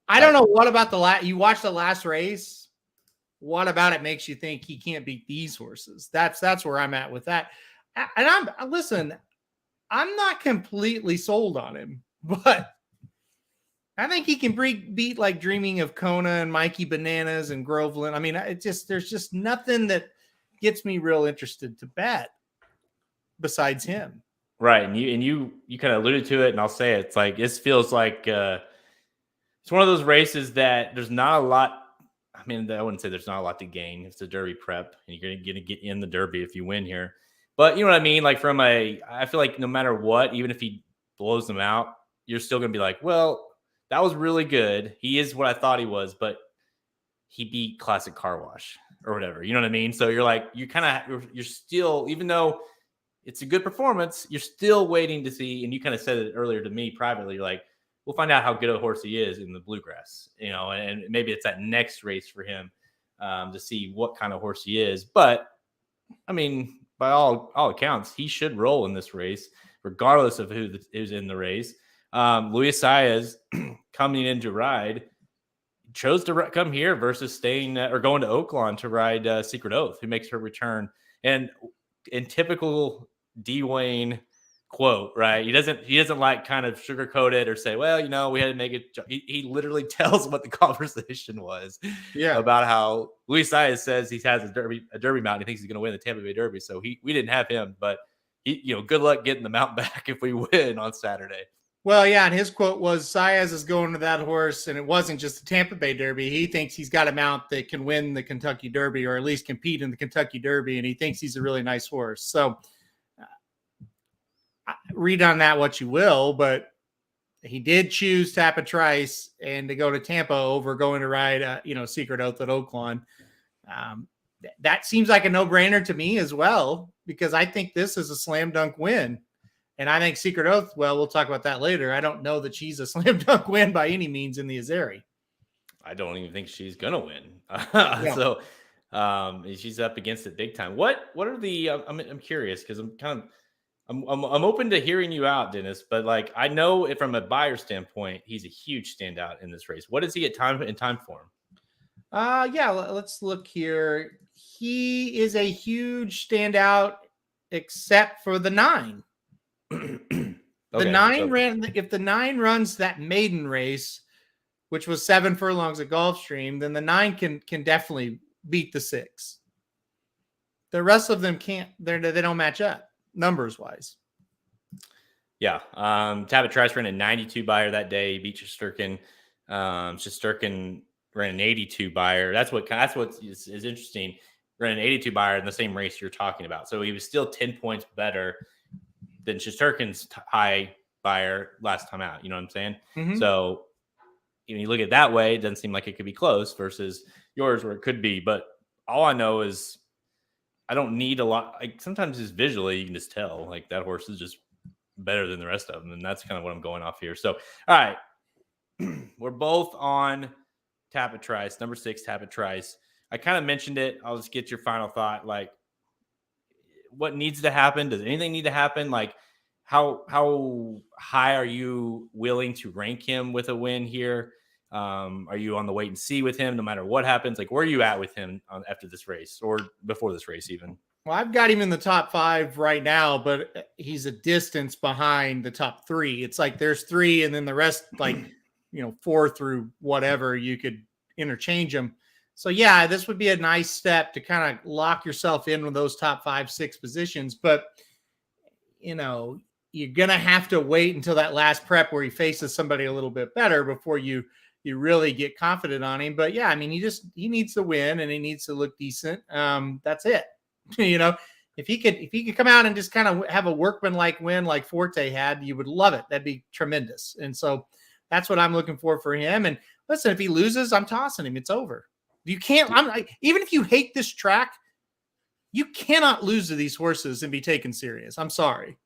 I don't know what about you watch the last race. What about it makes you think he can't beat these horses? That's where I'm at with that. And I'm not completely sold on him, but I think he can beat like Dreaming of Kona and Mikey Bananas and Groveland. I mean, there's just nothing that gets me real interested to bet besides him. Right. And you kind of alluded to it, and I'll say it. It's like, this feels like it's one of those races that there's not a lot. I mean, I wouldn't say there's not a lot to gain. It's a Derby prep, and you're going to get in the Derby if you win here. But you know what I mean? Like I feel like no matter what, even if he blows them out, you're still going to be like, well, that was really good. He is what I thought he was, but he beat Classic Car Wash or whatever. You know what I mean? So you're still, even though it's a good performance, you're still waiting to see. And you kind of said it earlier to me privately, like, we'll find out how good a horse he is in the Bluegrass, and maybe it's that next race for him to see what kind of horse he is. But I mean, by all accounts, he should roll in this race, regardless of who's in the race. Luis Saez coming in to ride chose to come here versus staying or going to Oaklawn to ride Secret Oath, who makes her return. And in typical Dwayne quote, right? He doesn't like kind of sugarcoat it or say, well, we had to make it. He literally tells what the conversation was about how Luis Saez says he has a Derby mount. He thinks he's going to win the Tampa Bay Derby. So we didn't have him, but good luck getting the mount back if we win on Saturday. Well, yeah, and his quote was, Saez is going to that horse, and it wasn't just the Tampa Bay Derby. He thinks he's got a mount that can win the Kentucky Derby, or at least compete in the Kentucky Derby, and he thinks he's a really nice horse. So read on that what you will, but he did choose Tapit Trice and to go to Tampa over going to ride, Secret Oath at Oaklawn. That seems like a no-brainer to me as well, because I think this is a slam dunk win. And I think Secret Oath, well, we'll talk about that later. I don't know that she's a slam dunk win by any means in the Azeri. I don't even think she's going to win. So she's up against it big time. What are the, I'm curious, because I'm open to hearing you out, Dennis, but like, I know from a buyer standpoint, he's a huge standout in this race. What does he get in time form? Let's look here. He is a huge standout, except for the 9. If the 9 runs that maiden race, which was 7 furlongs at Gulfstream, then the 9 can definitely beat the 6. The rest of them can't. They don't match up numbers wise. Yeah. Tapit Trice ran a 92 buyer that day. He beat Shesterkin. Shesterkin ran an 82 buyer. That's what is interesting. Ran an 82 buyer in the same race you're talking about. So he was still 10 points better than Shesterkin's high buyer last time out. You know what I'm saying? Mm-hmm. So you look at it that way, it doesn't seem like it could be close versus yours where it could be. But all I know is I don't need a lot. Like, sometimes just visually, you can just tell like that horse is just better than the rest of them. And that's kind of what I'm going off here. So, all right, we're both on Tapit Trice, number 6 Tapit Trice. I kind of mentioned it. I'll just get your final thought. Like, what needs to happen? Does anything need to happen? Like, how high are you willing to rank him with a win here? Are you on the wait and see with him no matter what happens? Like, where are you at with him after this race or before this race even? Well, I've got him in the top 5 right now, but he's a distance behind the top 3. It's like there's 3 and then the rest, like, 4 through whatever, you could interchange them. So yeah, this would be a nice step to kind of lock yourself in with those top 5, 6 positions. But, you're going to have to wait until that last prep where he faces somebody a little bit better before you really get confident on him. But yeah, I mean, he needs to win and he needs to look decent. That's it. If he could come out and just kind of have a workmanlike win like Forte had, you would love it. That'd be tremendous. And so that's what I'm looking for him. And listen, if he loses, I'm tossing him. It's over. You can't. Even if you hate this track, you cannot lose to these horses and be taken serious. I'm sorry.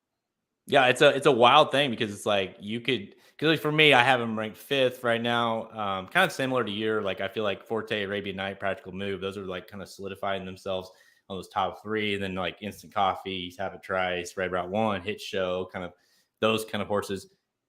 Yeah, it's a wild thing because it's like you could. Because for me, I have him ranked 5th right now. Kind of similar to your. Like I feel like Forte, Arabian Night, Practical Move. Those are like kind of solidifying themselves on those top 3. And then like Instant Coffee, Tapit Trice, Red Route 1, Hit Show, kind of those kind of horses.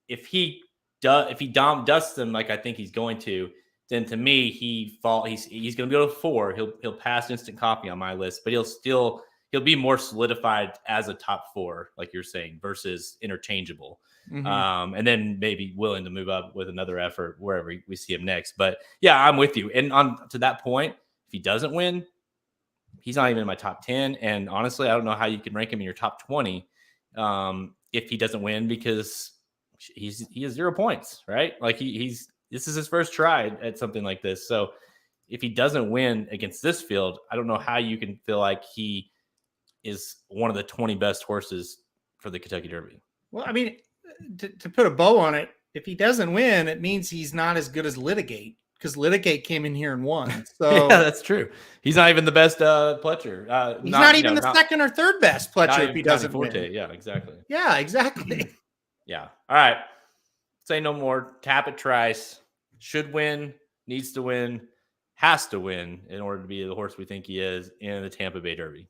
If he dusts them like I think he's going to, then to me he's going to go to 4. He'll pass Instant Coffee on my list, but he'll be more solidified as a top 4, like you're saying, versus interchangeable. Mm-hmm. And then maybe willing to move up with another effort wherever we see him next. But yeah, I'm with you. And on to that point, if he doesn't win, he's not even in my top 10. And honestly, I don't know how you can rank him in your top 20 if he doesn't win, because he has 0 points, right? Like this is his first try at something like this. So if he doesn't win against this field, I don't know how you can feel like he is one of the 20 best horses for the Kentucky Derby. Well, I mean, to put a bow on it, if he doesn't win, it means he's not as good as Litigate, because Litigate came in here and won. So yeah, that's true. He's not even the best Pletcher. He's not even the second or third best Pletcher if he doesn't win. Yeah, exactly. Yeah, exactly. Yeah. All right. Say no more. Tapit Trice should win, needs to win, has to win in order to be the horse we think he is in the Tampa Bay Derby.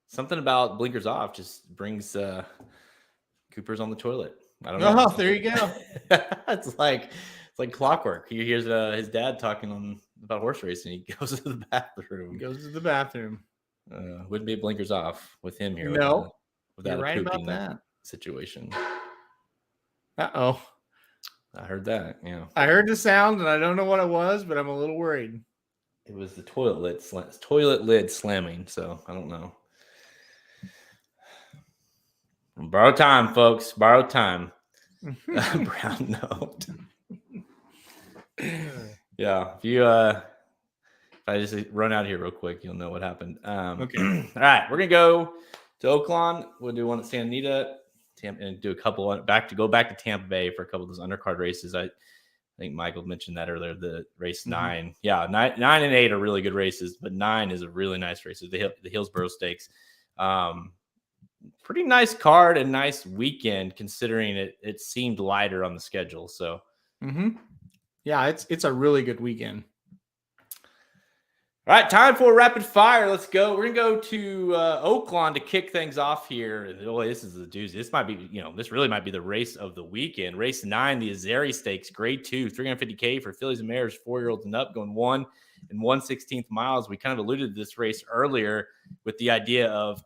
Something about blinkers off just brings Cooper's on the toilet. I don't know. Oh, there you go. It's like clockwork. He hears his dad talking about horse racing. He goes to the bathroom. Wouldn't be blinkers off with him here. No, without right about that situation. Uh-oh. I heard that. Yeah, I heard the sound, and I don't know what it was, but I'm a little worried. It was the toilet lid slamming. So I don't know. Borrow time, folks. Borrow time. Brown note. Yeah. If I just run out here real quick, you'll know what happened. Okay. All right. We're going to go to Oaklawn. We'll do one at Santa Anita and do a couple back to Tampa Bay for a couple of those undercard races. I think Michael mentioned that earlier, the race 9. Yeah. 9 and 8 are really good races, but 9 is a really nice race. The Hillsborough Stakes. Pretty nice card and nice weekend considering it seemed lighter on the schedule. So, yeah, it's a really good weekend. All right, time for rapid fire. Let's go. We're gonna go to Oaklawn to kick things off here. Oh, this is the doozy. This might be, this really might be the race of the weekend. Race 9, the Azeri Stakes, Grade 2, $350K for fillies and mares, 4-year-olds and up, going 1 1/16 miles. We kind of alluded to this race earlier with the idea of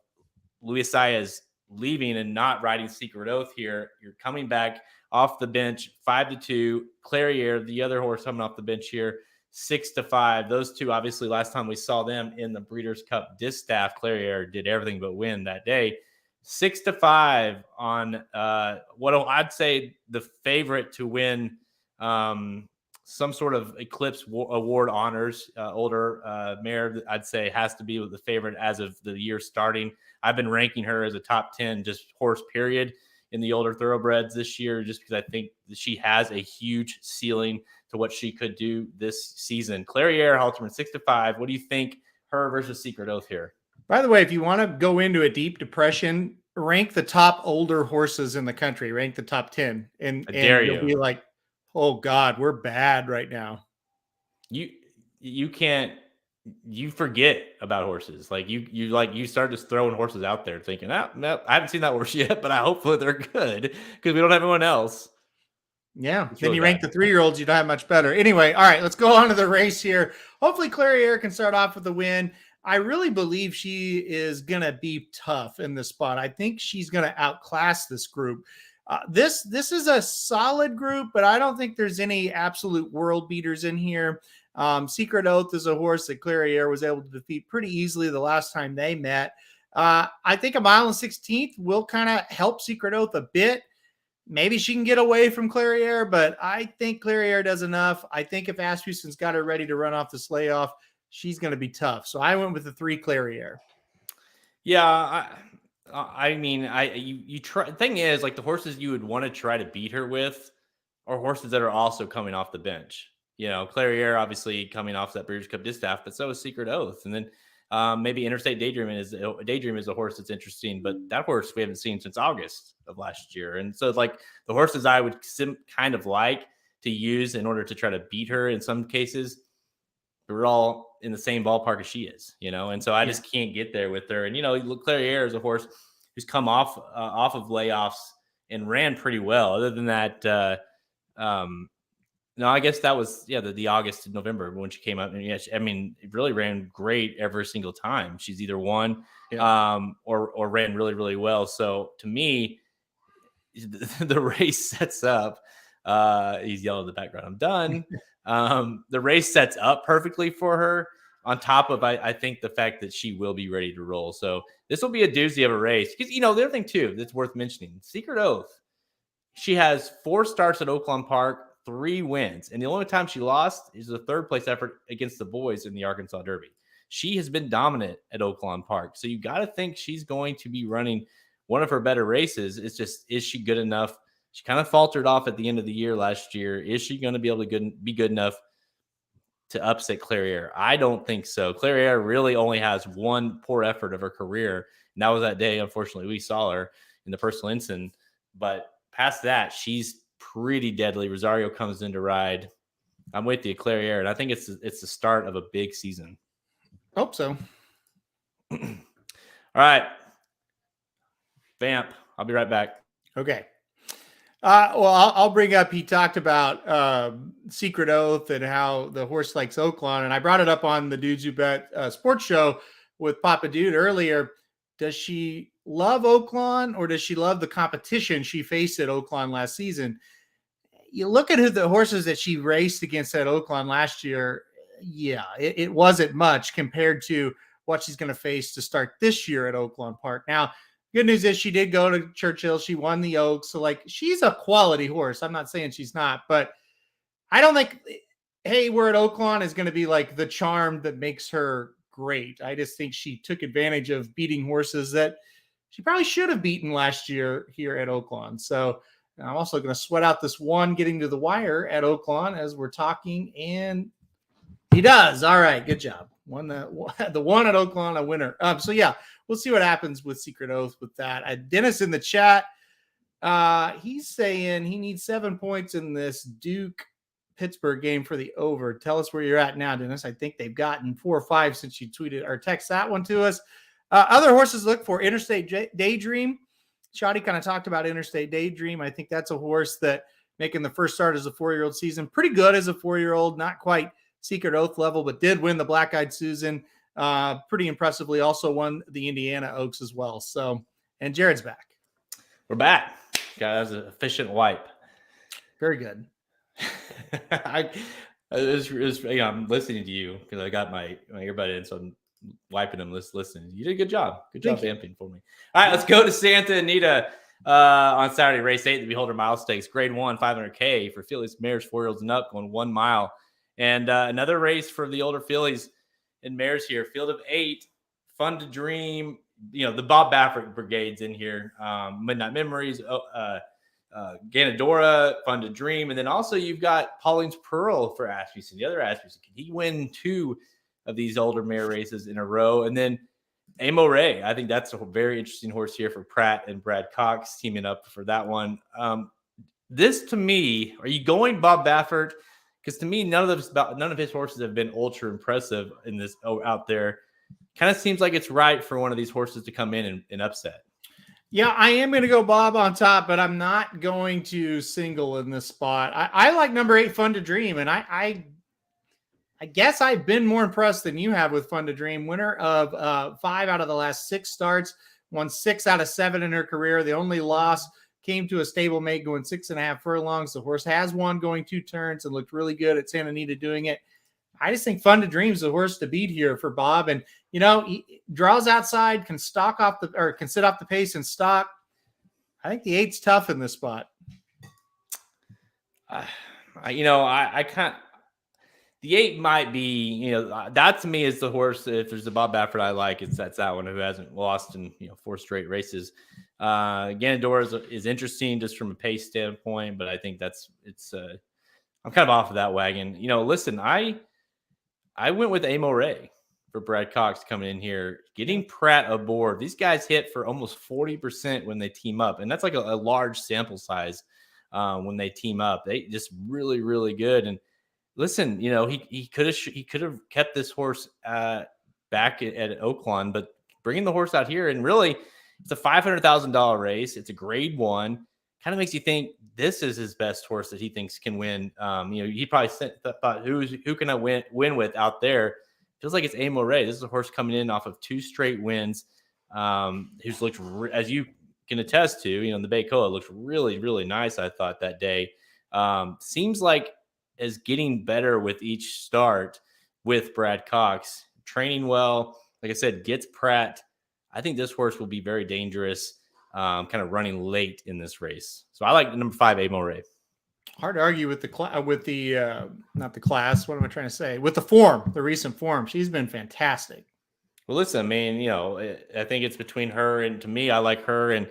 Luis Saez leaving and not riding Secret Oath here. You're coming back off the bench, 5-2. Clariere, the other horse coming off the bench here, 6-5. Those two, obviously, last time we saw them in the Breeders' Cup Distaff, Clariere did everything but win that day. 6-5 on what I'd say the favorite to win some sort of Eclipse Award honors. Older mare, I'd say, has to be the favorite as of the year starting. I've been ranking her as a top 10 just horse, period. in the older thoroughbreds this year, just because I think that she has a huge ceiling to what she could do this season. Clairiere, Halterman, 6-5. What do you think her versus Secret Oath here? By the way, if you want to go into a deep depression, rank the top older horses in the country, rank the top 10, and you'll be like, oh God, we're bad right now. You can't, you forget about horses. Like you start just throwing horses out there thinking, no, I haven't seen that horse yet, but hopefully they're good because we don't have anyone else. Yeah. Then you rank the 3-year-olds, you don't have much better. Anyway, all right, let's go on to the race here. Hopefully Clairiere can start off with a win. I really believe she is going to be tough in this spot. I think she's going to outclass this group. This is a solid group, but I don't think there's any absolute world beaters in here. Secret Oath is a horse that Clairiere was able to defeat pretty easily the last time they met. I think 1 mile and 16th will kind of help Secret Oath a bit. Maybe she can get away from Clairiere, but I think Clairiere does enough. I think if Asmussen's got her ready to run off this layoff, she's going to be tough. So I went with the 3 Clairiere. Yeah, I mean, you try. Thing is, like the horses you would want to try to beat her with are horses that are also coming off the bench. You know, Clairiere obviously coming off that Breeders' Cup distaff, but so is Secret Oath, and then maybe Interstate Daydream is a horse that's interesting, but that horse we haven't seen since August of last year, and so like the horses I would kind of like to use in order to try to beat her in some cases, we're all in the same ballpark as she is, you know, and so I just can't get there with her. And you know, Clairiere is a horse who's come off of layoffs and ran pretty well. Other than that, no, I guess that was the August and November when she came out, and I mean, it really ran great every single time. She's either won or ran really, really well. So to me, the race sets up. He's yelling in the background, I'm done. The race sets up perfectly for her, on top of I think the fact that she will be ready to roll. So this will be a doozy of a race. Because, you know, the other thing too that's worth mentioning, Secret Oath, she has 4 starts at Oaklawn Park, 3 wins, and the only time she lost is the 3rd place effort against the boys in the Arkansas Derby. She has been dominant at Oaklawn Park, so you got to think she's going to be running one of her better races. It's just, is she good enough? She kind of faltered off at the end of the year last year. Is she going to be able to be good enough to upset Clairiere? I don't think so. Clairiere really only has one poor effort of her career, and that was that day. Unfortunately, we saw her in the personal instant, but past that, she's pretty deadly. Rosario comes in to ride. I'm with you, Clairiere, and I think it's the start of a big season. Hope so. All right, Vamp. I'll be right back. Okay. Well, I'll bring up, he talked about Secret Oath and how the horse likes Oaklawn, and I brought it up on the Dudes Who Bet sports show with Papa Dude earlier. Does she love Oaklawn, or does she love the competition she faced at Oaklawn last season? You look at the horses that she raced against at Oaklawn last year, it wasn't much compared to what she's going to face to start this year at Oaklawn Park. Now, good news is she did go to Churchill. She won the Oaks. So, like, she's a quality horse. I'm not saying she's not, but I don't think, hey, we're at Oaklawn is going to be like the charm that makes her great. I just think she took advantage of beating horses that she probably should have beaten last year here at Oaklawn. So I'm also going to sweat out this one getting to the wire at Oaklawn as we're talking. And he does. All right. Good job. Won the one at Oaklawn, a winner. So yeah, we'll see what happens with Secret Oath with that. Dennis in the chat, he's saying he needs 7 points in this Duke Pittsburgh game for the over. Tell us where you're at now, Dennis. I think they've gotten 4 or 5 since you tweeted or text that one to us. Other horses look for Interstate Daydream. Shoddy kind of talked about Interstate Daydream. I think that's a horse that making the first start as a 4-year-old season, pretty good as a 4-year-old, not quite Secret Oath level, but did win the Black Eyed Susan pretty impressively. Also won the Indiana Oaks as well. So, and Jared's back. We're back. That was an efficient wipe. Very good. I'm listening to you because I got my earbud in, so I'm wiping them, listening. You did a good job. Good job vamping for me. All right, let's go to Santa Anita on Saturday, race 8, the Beholder Mile Stakes, grade 1, $500K for fillies, mares, 4-year-olds and up, going 1 mile. And another race for the older fillies and mares here. Field of 8, Fun to Dream, the Bob Baffert brigade's in here. Midnight Memories, Ganadora, Fun to Dream. And then also you've got Pauline's Pearl for Asmussen, the other Asmussen. Can he win 2 of these older mare races in a row? And then Amo Ray, I think that's a very interesting horse here for Pratt and Brad Cox teaming up for that one. This to me, are you going Bob Baffert? Because to me, none of his horses have been ultra impressive in this out there. Kind of seems like it's right for one of these horses to come in and upset. Yeah, I am going to go Bob on top, but I'm not going to single in this spot. I like number 8, Fun to Dream, and I guess I've been more impressed than you have with Fun to Dream. Winner of 5 out of the last 6 starts, won 6 out of 7 in her career. The only loss came to a stablemate going 6.5 furlongs. The horse has won going 2 turns and looked really good at Santa Anita doing it. I just think Fun to Dream is the horse to beat here for Bob. And, he draws outside, can sit off the pace and stalk. I think the 8's tough in this spot. I can't. The 8 might be, that to me is the horse. If there's a Bob Baffert I like, that's that one who hasn't lost in 4 straight races. Ganadora is interesting just from a pace standpoint, but I think I'm kind of off of that wagon. Listen, I went with Amo Ray for Brad Cox coming in here, getting Pratt aboard. These guys hit for almost 40% when they team up, and that's like a large sample size when they team up. They just really, really good. And listen, he could have kept this horse back at Oaklawn, but bringing the horse out here, and really, it's a $500,000 race. It's a grade 1. Kind of makes you think this is his best horse that he thinks can win. He probably thought, who can I win with out there? Feels like it's Amo Ray. This is a horse coming in off of 2 straight wins. Who's looked, as you can attest to, the Baycoa looked really, really nice, I thought, that day. Seems like is getting better with each start with Brad Cox. Training well. Like I said, gets Pratt. I think this horse will be very dangerous, kind of running late in this race. So I like number 5, Amo Ray. Hard to argue with not the class. What am I trying to say? With the form, the recent form. She's been fantastic. Well, listen, I mean, I think it's between her and, to me, I like her and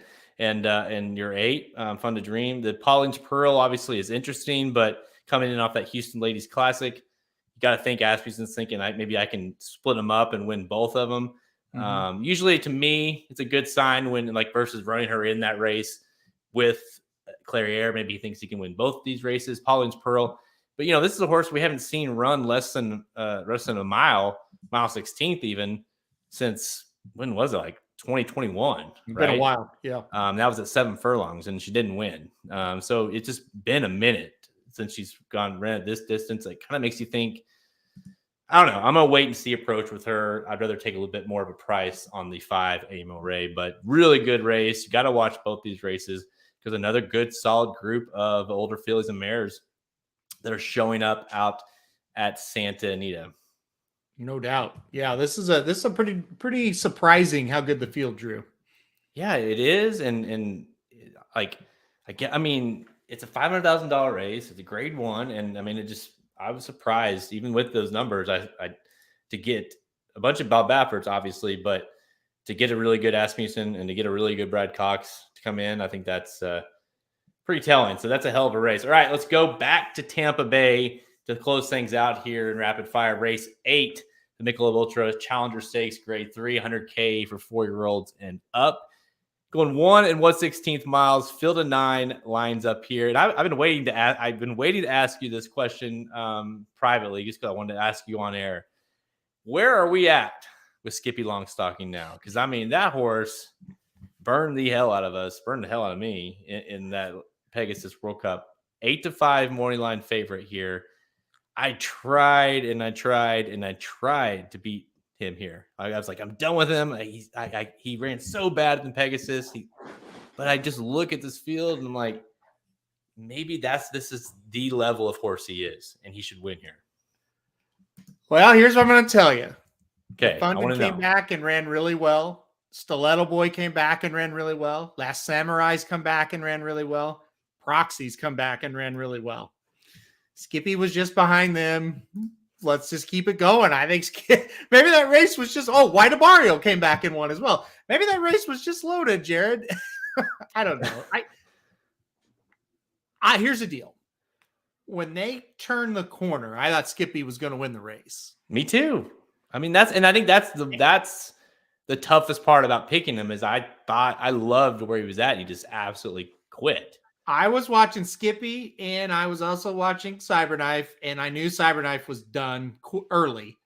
your 8, Fun to Dream. The Pauline's Pearl obviously is interesting, but coming in off that Houston Ladies Classic, you got to think Asmussen's thinking maybe I can split them up and win both of them. Mm-hmm. Usually, to me, it's a good sign when versus running her in that race with Clairiere. Maybe he thinks he can win both these races. Pauline's Pearl, but this is a horse we haven't seen run less than a mile 16th even since, when was it, like 2021? Right? Been a while, yeah. That was at 7 furlongs, and she didn't win. So it's just been a minute since she's ran at this distance. It kind of makes you think, I don't know. I'm going to wait and see approach with her. I'd rather take a little bit more of a price on the 5, Amo Ray, but really good race. You got to watch both these races because another good, solid group of older fillies and mares that are showing up out at Santa Anita. No doubt. Yeah, this is a pretty surprising how good the field drew. Yeah, it is. And I mean, it's a $500,000 race. It's a grade 1. And I mean, I was surprised even with those numbers, I to get a bunch of Bob Bafferts, obviously, but to get a really good Asmussen and to get a really good Brad Cox to come in, I think that's pretty telling. So that's a hell of a race. All right, let's go back to Tampa Bay to close things out here in rapid fire. Race 8, the Michelob Ultra Challenger Stakes, grade 3, $100K for 4-year-olds and up. Going 1 1/16 miles, field of 9 lines up here. And I've been waiting to ask you this question privately, just because I wanted to ask you on air. Where are we at with Skippy Longstocking now? Because I mean, that horse burned the hell out of me in that Pegasus World Cup. 8-5 morning line favorite here. I tried to beat him here. I was like, I'm done with him. He ran so bad in Pegasus. But I just look at this field and I'm like, maybe this is the level of horse he is, and he should win here. Well, here's what I'm going to tell you. Okay, Fundin came back and ran really well. Stiletto Boy came back and ran really well. Last Samurai's come back and ran really well. Proxy's come back and ran really well. Skippy was just behind them. let's just keep it going. I think maybe that race was just, White Abario came back and won as well. Maybe that race was just loaded, Jared. I don't know. Here's the deal. When they turned the corner, I thought Skippy was going to win the race. Me too. I mean, I think that's the toughest part about picking him is I thought I loved where he was at. And he just absolutely quit. I was watching Skippy and I was also watching Cyberknife, and I knew Cyberknife was done early.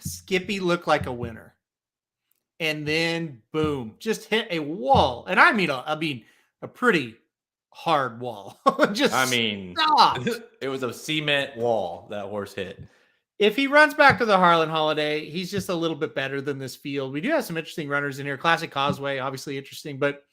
Skippy looked like a winner. And then boom, just hit a wall. And I mean a pretty hard wall. It was a cement wall that horse hit. If he runs back to the Harlan Holiday, he's just a little bit better than this field. We do have some interesting runners in here. Classic Causeway, obviously interesting, but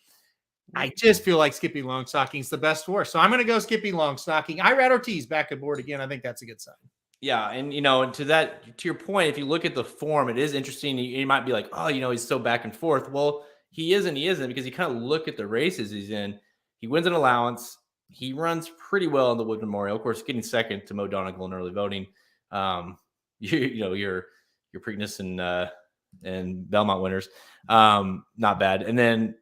I just feel like Skippy Longstocking is the best horse. So I'm going to go Skippy Longstocking. Irad Ortiz back aboard again. I think that's a good sign. Yeah, and to your point, if you look at the form, it is interesting. You might be like, he's so back and forth. Well, he isn't because you kind of look at the races he's in. He wins an allowance. He runs pretty well in the Wood Memorial. Of course, getting second to Mo Donegal in early voting. Your Preakness and Belmont winners, not bad. And then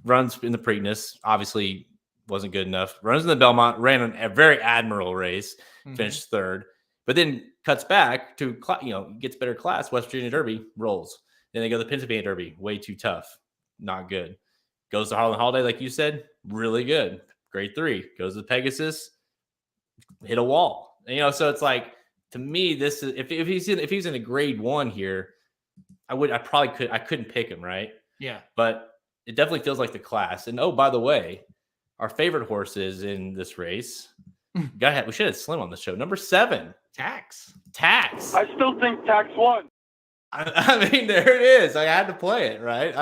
runs in the Preakness, obviously wasn't good enough. Runs in the Belmont, ran a very admirable race, finished third, but then cuts back to gets better class. West Virginia Derby rolls. Then they go to the Pennsylvania Derby, way too tough, not good. Goes to Harlan Holiday, like you said, really good, grade 3. Goes to the Pegasus, hit a wall. So it's like, to me, this is if he's in a grade 1 here, I couldn't pick him, right? Yeah, but it definitely feels like the class. And by the way, our favorite horses in this race, we should have Slim on the show. Number 7, Tax. I still think Tax won. I mean, there it is. I had to play it, right?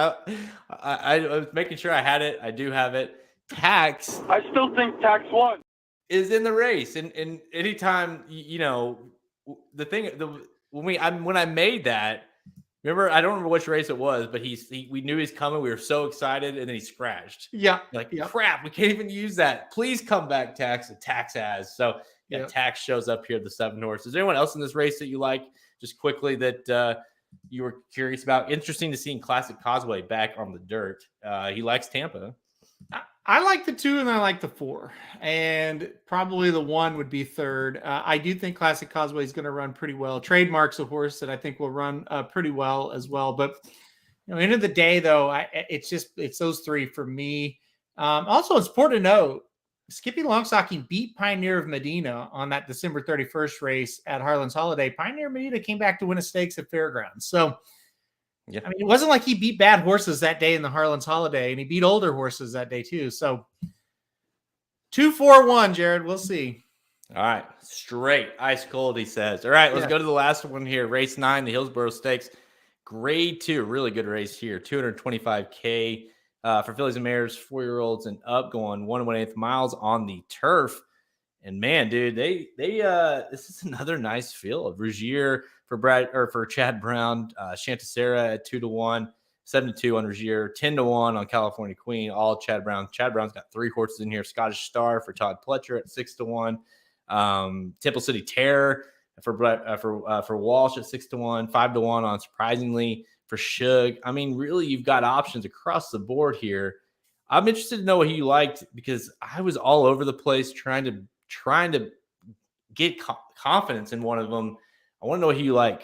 I was making sure I had it. I do have it. Tax. I still think Tax won. Is in the race, and anytime when I made that, remember, I don't remember which race it was, but we knew he's coming. We were so excited, and then he scratched. Yeah, crap, we can't even use that. Please come back, Tax. Tax has so. Tax shows up here, the 7 horse. Is there anyone else in this race that you like, just quickly, that you were curious about? Interesting to see in Classic Causeway back on the dirt. He likes Tampa. I like the 2 and I like the 4, and probably the 1 would be third. I do think Classic Causeway is going to run pretty well. Trademark's a horse that I think will run pretty well as well. But end of the day, though, it's those 3 for me. Also, it's important to note, Skippy Longstocking beat Pioneer of Medina on that December 31st race at Harlan's Holiday. Pioneer of Medina came back to win a stakes at Fairgrounds. So, yeah. I mean, it wasn't like he beat bad horses that day in the Harlan's Holiday, and he beat older horses that day too. So 2-4-1, Jared. We'll see. All right. Straight. Ice cold, he says. All right, let's go to the last one here. Race 9, the Hillsborough Stakes. Grade 2. Really good race here. $225K for fillies and mares, 4-year-olds and up, going 1 1/8 miles on the turf. And man, dude, they this is another nice field. Rugier for Chad Brown, Chanticera at 2-1, 7-2 on Rugier, 10-1 on California Queen, all Chad Brown. Chad Brown's got 3 horses in here. Scottish Star for Todd Pletcher at 6-1. Temple City Terror for Walsh at 6-1, 5-1 on Surprisingly for Shug. I mean, really, you've got options across the board here. I'm interested to know what you liked, because I was all over the place trying to get confidence in one of them. I want to know what you like.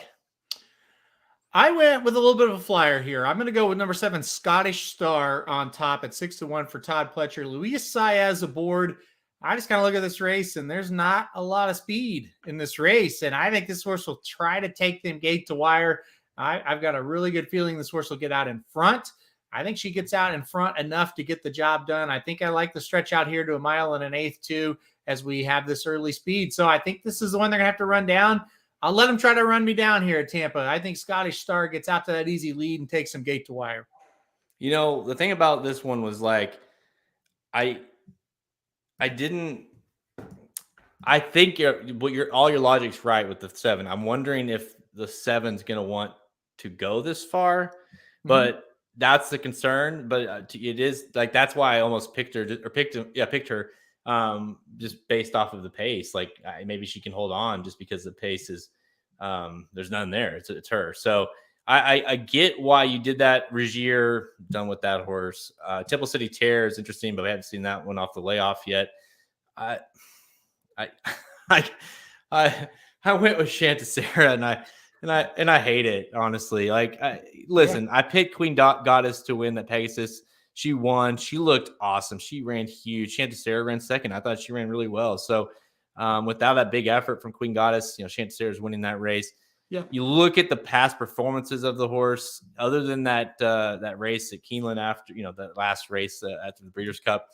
I went with a little bit of a flyer here. I'm going to go with number 7, Scottish Star on top at 6-1 for Todd Pletcher. Luis Saez aboard. I just kind of look at this race, and there's not a lot of speed in this race. And I think this horse will try to take them gate to wire. I've got a really good feeling this horse will get out in front. I think she gets out in front enough to get the job done. I think I like the stretch out here to 1 1/8 too, as we have this early speed. So I think this is the one they're going to have to run down. I'll let them try to run me down here at Tampa. I think Scottish Star gets out to that easy lead and takes some gate to wire. The thing about this one was like, I think all your logic's right with the 7. I'm wondering if the 7's going to want to go this far, but that's the concern. But it is like, that's why I almost picked her. just based off of the pace. Like maybe she can hold on just because the pace is there's none there. It's her. So I get why you did that. Regier, done with that horse. Temple City Terror is interesting, but we haven't seen that one off the layoff yet. I I I went with Chanticera and I hate it, honestly. Like, listen, I picked Queen Goddess to win that Pegasus. She won. She looked awesome. She ran huge. Chanticera ran second. I thought she ran really well. So without that big effort from Queen Goddess, Chanticera is winning that race. Yeah. You look at the past performances of the horse, other than that race at Keeneland after, that last race after the Breeders' Cup,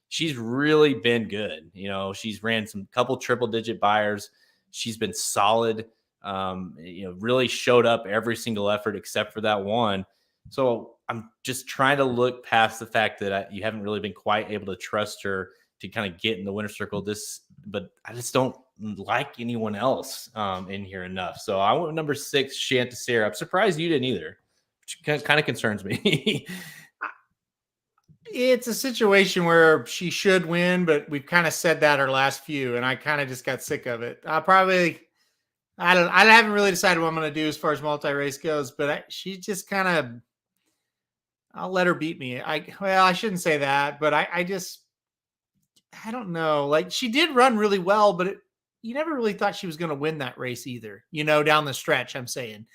she's really been good. She's ran some couple triple-digit buyers. She's been solid. Really showed up every single effort except for that one. So I'm just trying to look past the fact that you haven't really been quite able to trust her to kind of get in the winner's circle. But I just don't like anyone else in here enough. So I went with number 6, Chanticera. I'm surprised you didn't either, which kind of concerns me. It's a situation where she should win, but we've kind of said that our last few, and I kind of just got sick of it. I haven't really decided what I'm going to do as far as multi-race goes, but she just kind of, I'll let her beat me. I shouldn't say that, but I don't know. Like, she did run really well, but you never really thought she was going to win that race either. Down the stretch, I'm saying,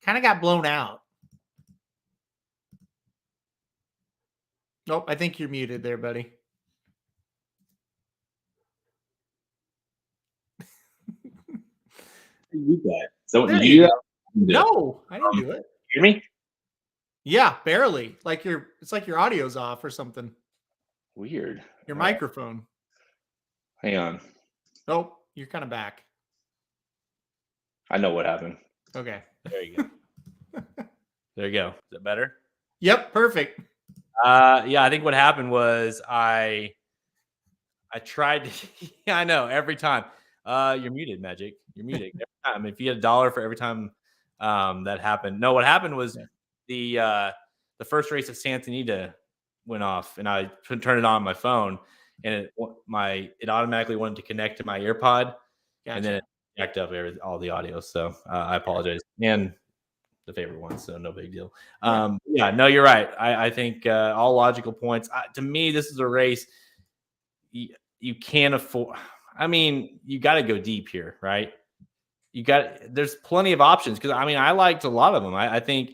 kind of got blown out. Nope, I think you're muted there, buddy. You do that. So There you do you that? No, I didn't do it. Hear me? Yeah, barely. It's like your audio's off or something. Weird. Your microphone. Hang on. Oh, you're kind of back. I know what happened. Okay. There you go. There you go. Is that better? Yep, perfect. Yeah, I think what happened was I tried to. Yeah, I know. Every time. You're muted, Magic. You're muted every time. If you had $1 for every time that happened. No, what happened was the first race of Santa Anita went off, and I turned it on my phone, and it automatically wanted to connect to my earpod, and then it jacked up all the audio. So I apologize. And the favorite one, so no big deal. Yeah, no, you're right. I think all logical points. To me, this is a race you can't afford. I mean, you got to go deep here, right? There's plenty of options because I liked a lot of them. I think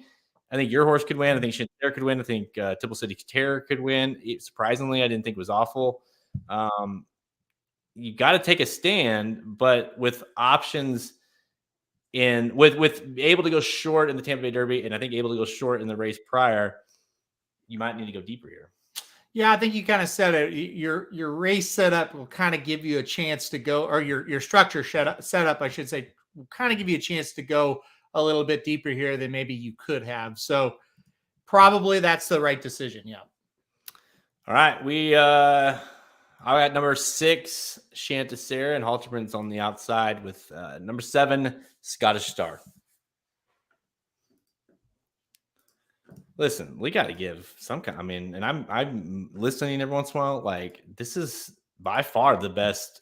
your horse could win. I think Chanticera could win. I think Temple City Terror could win. Surprisingly, I didn't think it was awful. You got to take a stand, but with options with able to go short in the Tampa Bay Derby, and I think able to go short in the race prior, you might need to go deeper here. Yeah, I think you kind of said it. Your race setup will kind of give you a chance to go, or your structure setup, I should say, will kind of give you a chance to go a little bit deeper here than maybe you could have. So probably that's the right decision. Yeah. All right. I got number 6, Chanticera, and Halterman's on the outside with number 7, Scottish Star. Listen, we got to give some kind. And I'm listening every once in a while. Like, this is by far the best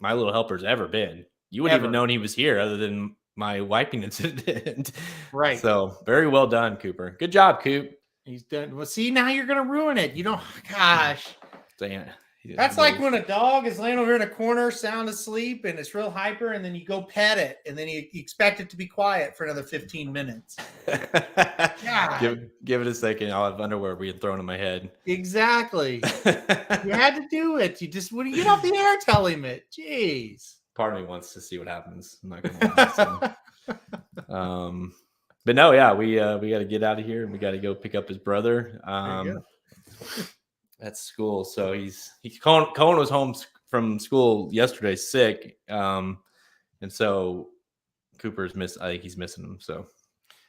My Little Helper's ever been. You wouldn't even known he was here other than my wiping incident. Right. So very well done, Cooper. Good job, Coop. He's done. Well, see, now you're going to ruin it. Gosh. Damn. That's like when a dog is laying over in a corner, sound asleep, and it's real hyper, and then you go pet it, and then you expect it to be quiet for another 15 minutes. Give it a second. I'll have underwear being thrown in my head. Exactly. You had to do it. You just wouldn't get off the air, tell him it. Jeez. Part of me wants to see what happens. I'm not gonna lie. So. But no, yeah, we got to get out of here, and we got to go pick up his brother. At school. So Cohen was home from school yesterday sick. And so Cooper's I think he's missing him. So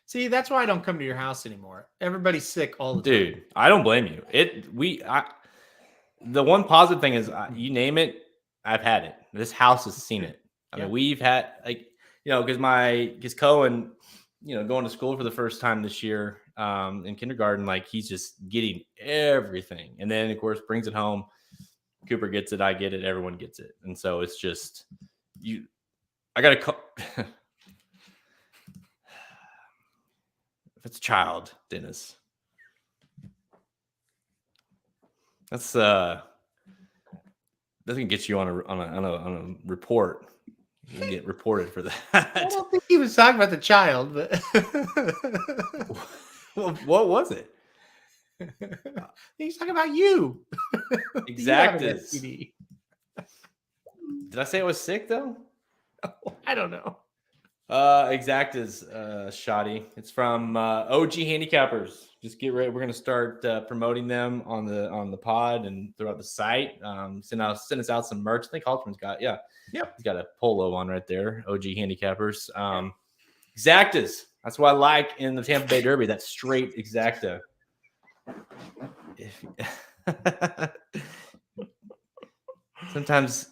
see, that's why I don't come to your house anymore. Everybody's sick all the time. Dude, I don't blame you. The one positive thing is you name it, I've had it. This house has seen it. I mean, we've had because Cohen, going to school for the first time this year in kindergarten, like he's just getting everything. And then of course brings it home. Cooper gets it. I get it. Everyone gets it. And so it's just you. I got to call. If it's a child, Dennis, that's doesn't get you on a report. You get reported for that. I don't think he was talking about the child, but Well, what was it? he's talking about you. Exactus. STD. Did I say it was sick though? I don't know. Exactus shoddy. It's from OG Handicappers. Just get ready. We're gonna start promoting them on the pod and throughout the site. Send us out some merch. I think Halterman's got he's got a polo on right there. OG Handicappers. Exactus. That's what I like in the Tampa Bay Derby. That straight exacta. Sometimes,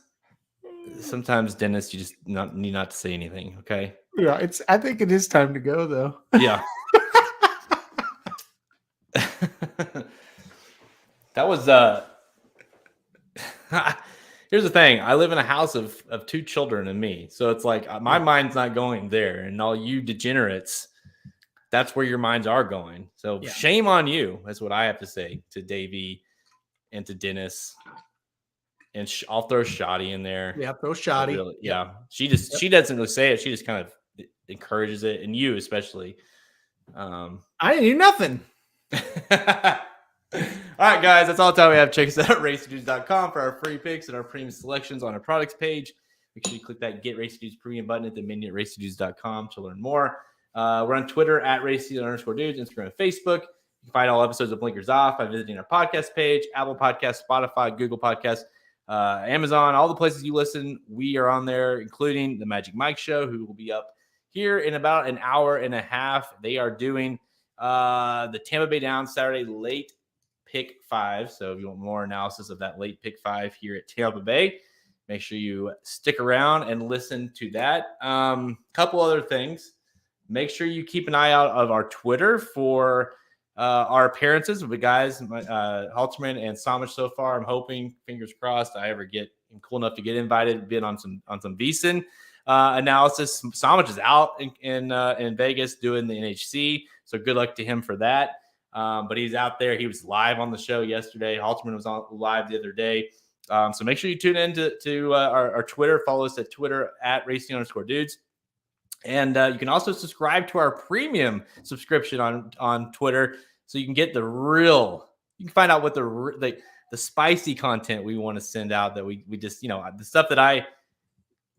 Dennis, you just need not to say anything. Okay. Yeah, I think it is time to go though. Yeah. That was here's the thing. I live in a house of 2 children and me. So it's like my mind's not going there. And all you degenerates, that's where your minds are going. So shame on you. That's what I have to say to Davey and to Dennis. And I'll throw Shoddy in there. Yeah, throw Shoddy. Really, yeah. She doesn't really say it. She just kind of encourages it. And you especially. I didn't do nothing. All right, guys, that's all the time we have. Check us out at racedudes.com for our free picks and our premium selections on our products page. Make sure you click that Get Race Dudes premium button at the menu at racedudes.com to learn more. We're on Twitter at racedudes_dudes, Instagram and Facebook. You can find all episodes of Blinkers Off by visiting our podcast page, Apple Podcasts, Spotify, Google Podcasts, Amazon, all the places you listen. We are on there, including the Magic Mike Show, who will be up here in about an hour and a half. They are doing the Tampa Bay Downs Saturday late pick 5. So if you want more analysis of that late pick 5 here at Tampa Bay, make sure you stick around and listen to that. Couple other things. Make sure you keep an eye out of our Twitter for our appearances with the guys, Halterman and Samich so far. I'm hoping, fingers crossed, I'm cool enough to get invited, been on some VSiN analysis. Samich is out in Vegas doing the NHC, so good luck to him for that. But he's out there. He was live on the show yesterday. Halterman was on live the other day. So make sure you tune in to our Twitter. Follow us at Twitter at racing_dudes. And you can also subscribe to our premium subscription on Twitter, so you can get you can find out what the spicy content we want to send out, that we just, the stuff that I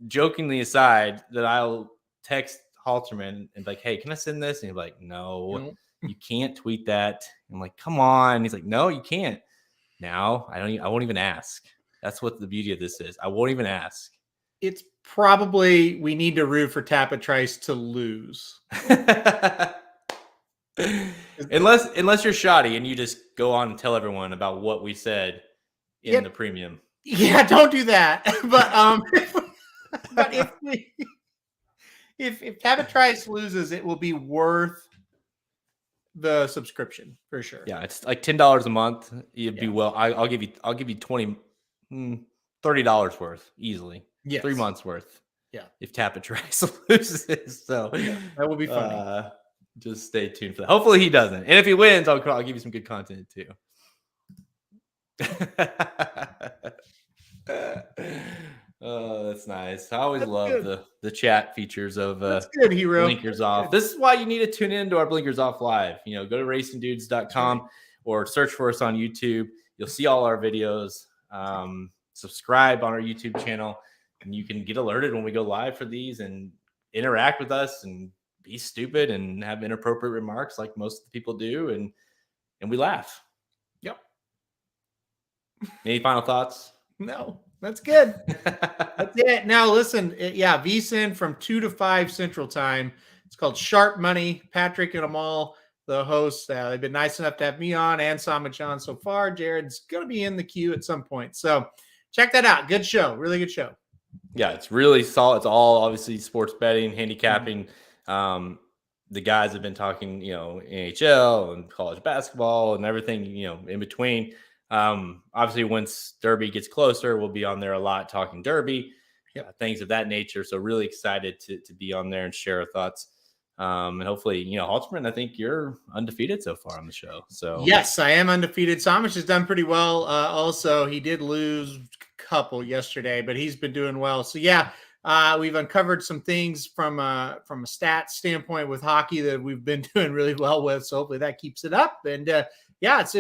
jokingly aside, that I'll text Halterman and like, hey, can I send this? And he's like, no, you can't tweet that. I'm like, come on. He's like, no, you can't. Now I won't even ask. That's what the beauty of this is. I won't even ask. It's probably we need to root for Tampa Trice to lose. unless you're shoddy and you just go on and tell everyone about what we said in the premium. Yeah, don't do that. But if Tampa Trice loses, it will be worth the subscription for sure. Yeah, it's like $10 a month. You'd be well. I'll give you $20, $30 worth easily. Yes. 3 months worth. Yeah. If Tampa Trice loses, so that will be funny. Just stay tuned for that. Hopefully he doesn't, and if he wins, I'll give you some good content too. Oh, that's nice. I always love the chat features of that's good, Hero. Blinkers Off. This is why you need to tune in to our Blinkers Off live. Go to racingdudes.com or search for us on YouTube. You'll see all our videos. Subscribe on our YouTube channel, and you can get alerted when we go live for these and interact with us and be stupid and have inappropriate remarks like most of the people do, and we laugh. Yep. Any final thoughts? No, that's good. That's it. Now listen, VSiN from 2 to 5 Central Time. It's called Sharp Money. Patrick and Amal, the hosts, they've been nice enough to have me on and Samich on so far. Jared's going to be in the queue at some point. So check that out. Good show. Really good show. Yeah, it's really solid. It's all obviously sports betting, handicapping. The guys have been talking, NHL and college basketball and everything, in between. Obviously, once Derby gets closer, we'll be on there a lot talking Derby, things of that nature. So really excited to be on there and share our thoughts. And hopefully, Halterman, I think you're undefeated so far on the show. So yes, I am undefeated. Samish has done pretty well. Also, he did lose a couple yesterday, but he's been doing well. So we've uncovered some things from a stats standpoint with hockey that we've been doing really well with. So hopefully that keeps it up. And it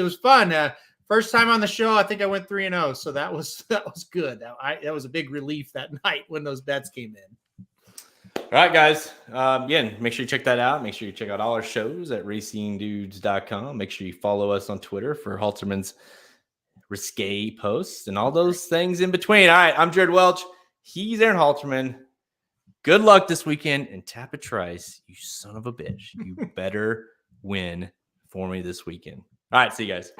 was fun. First time on the show, I think I went 3-0. So that was good. That was a big relief that night when those bets came in. All right, guys. Again, make sure you check that out. Make sure you check out all our shows at racingdudes.com. Make sure you follow us on Twitter for Halterman's risque posts and all those things in between. All right, I'm Jared Welch. He's Aaron Halterman. Good luck this weekend and tap a trice. You son of a bitch. You better win for me this weekend. All right, see you guys.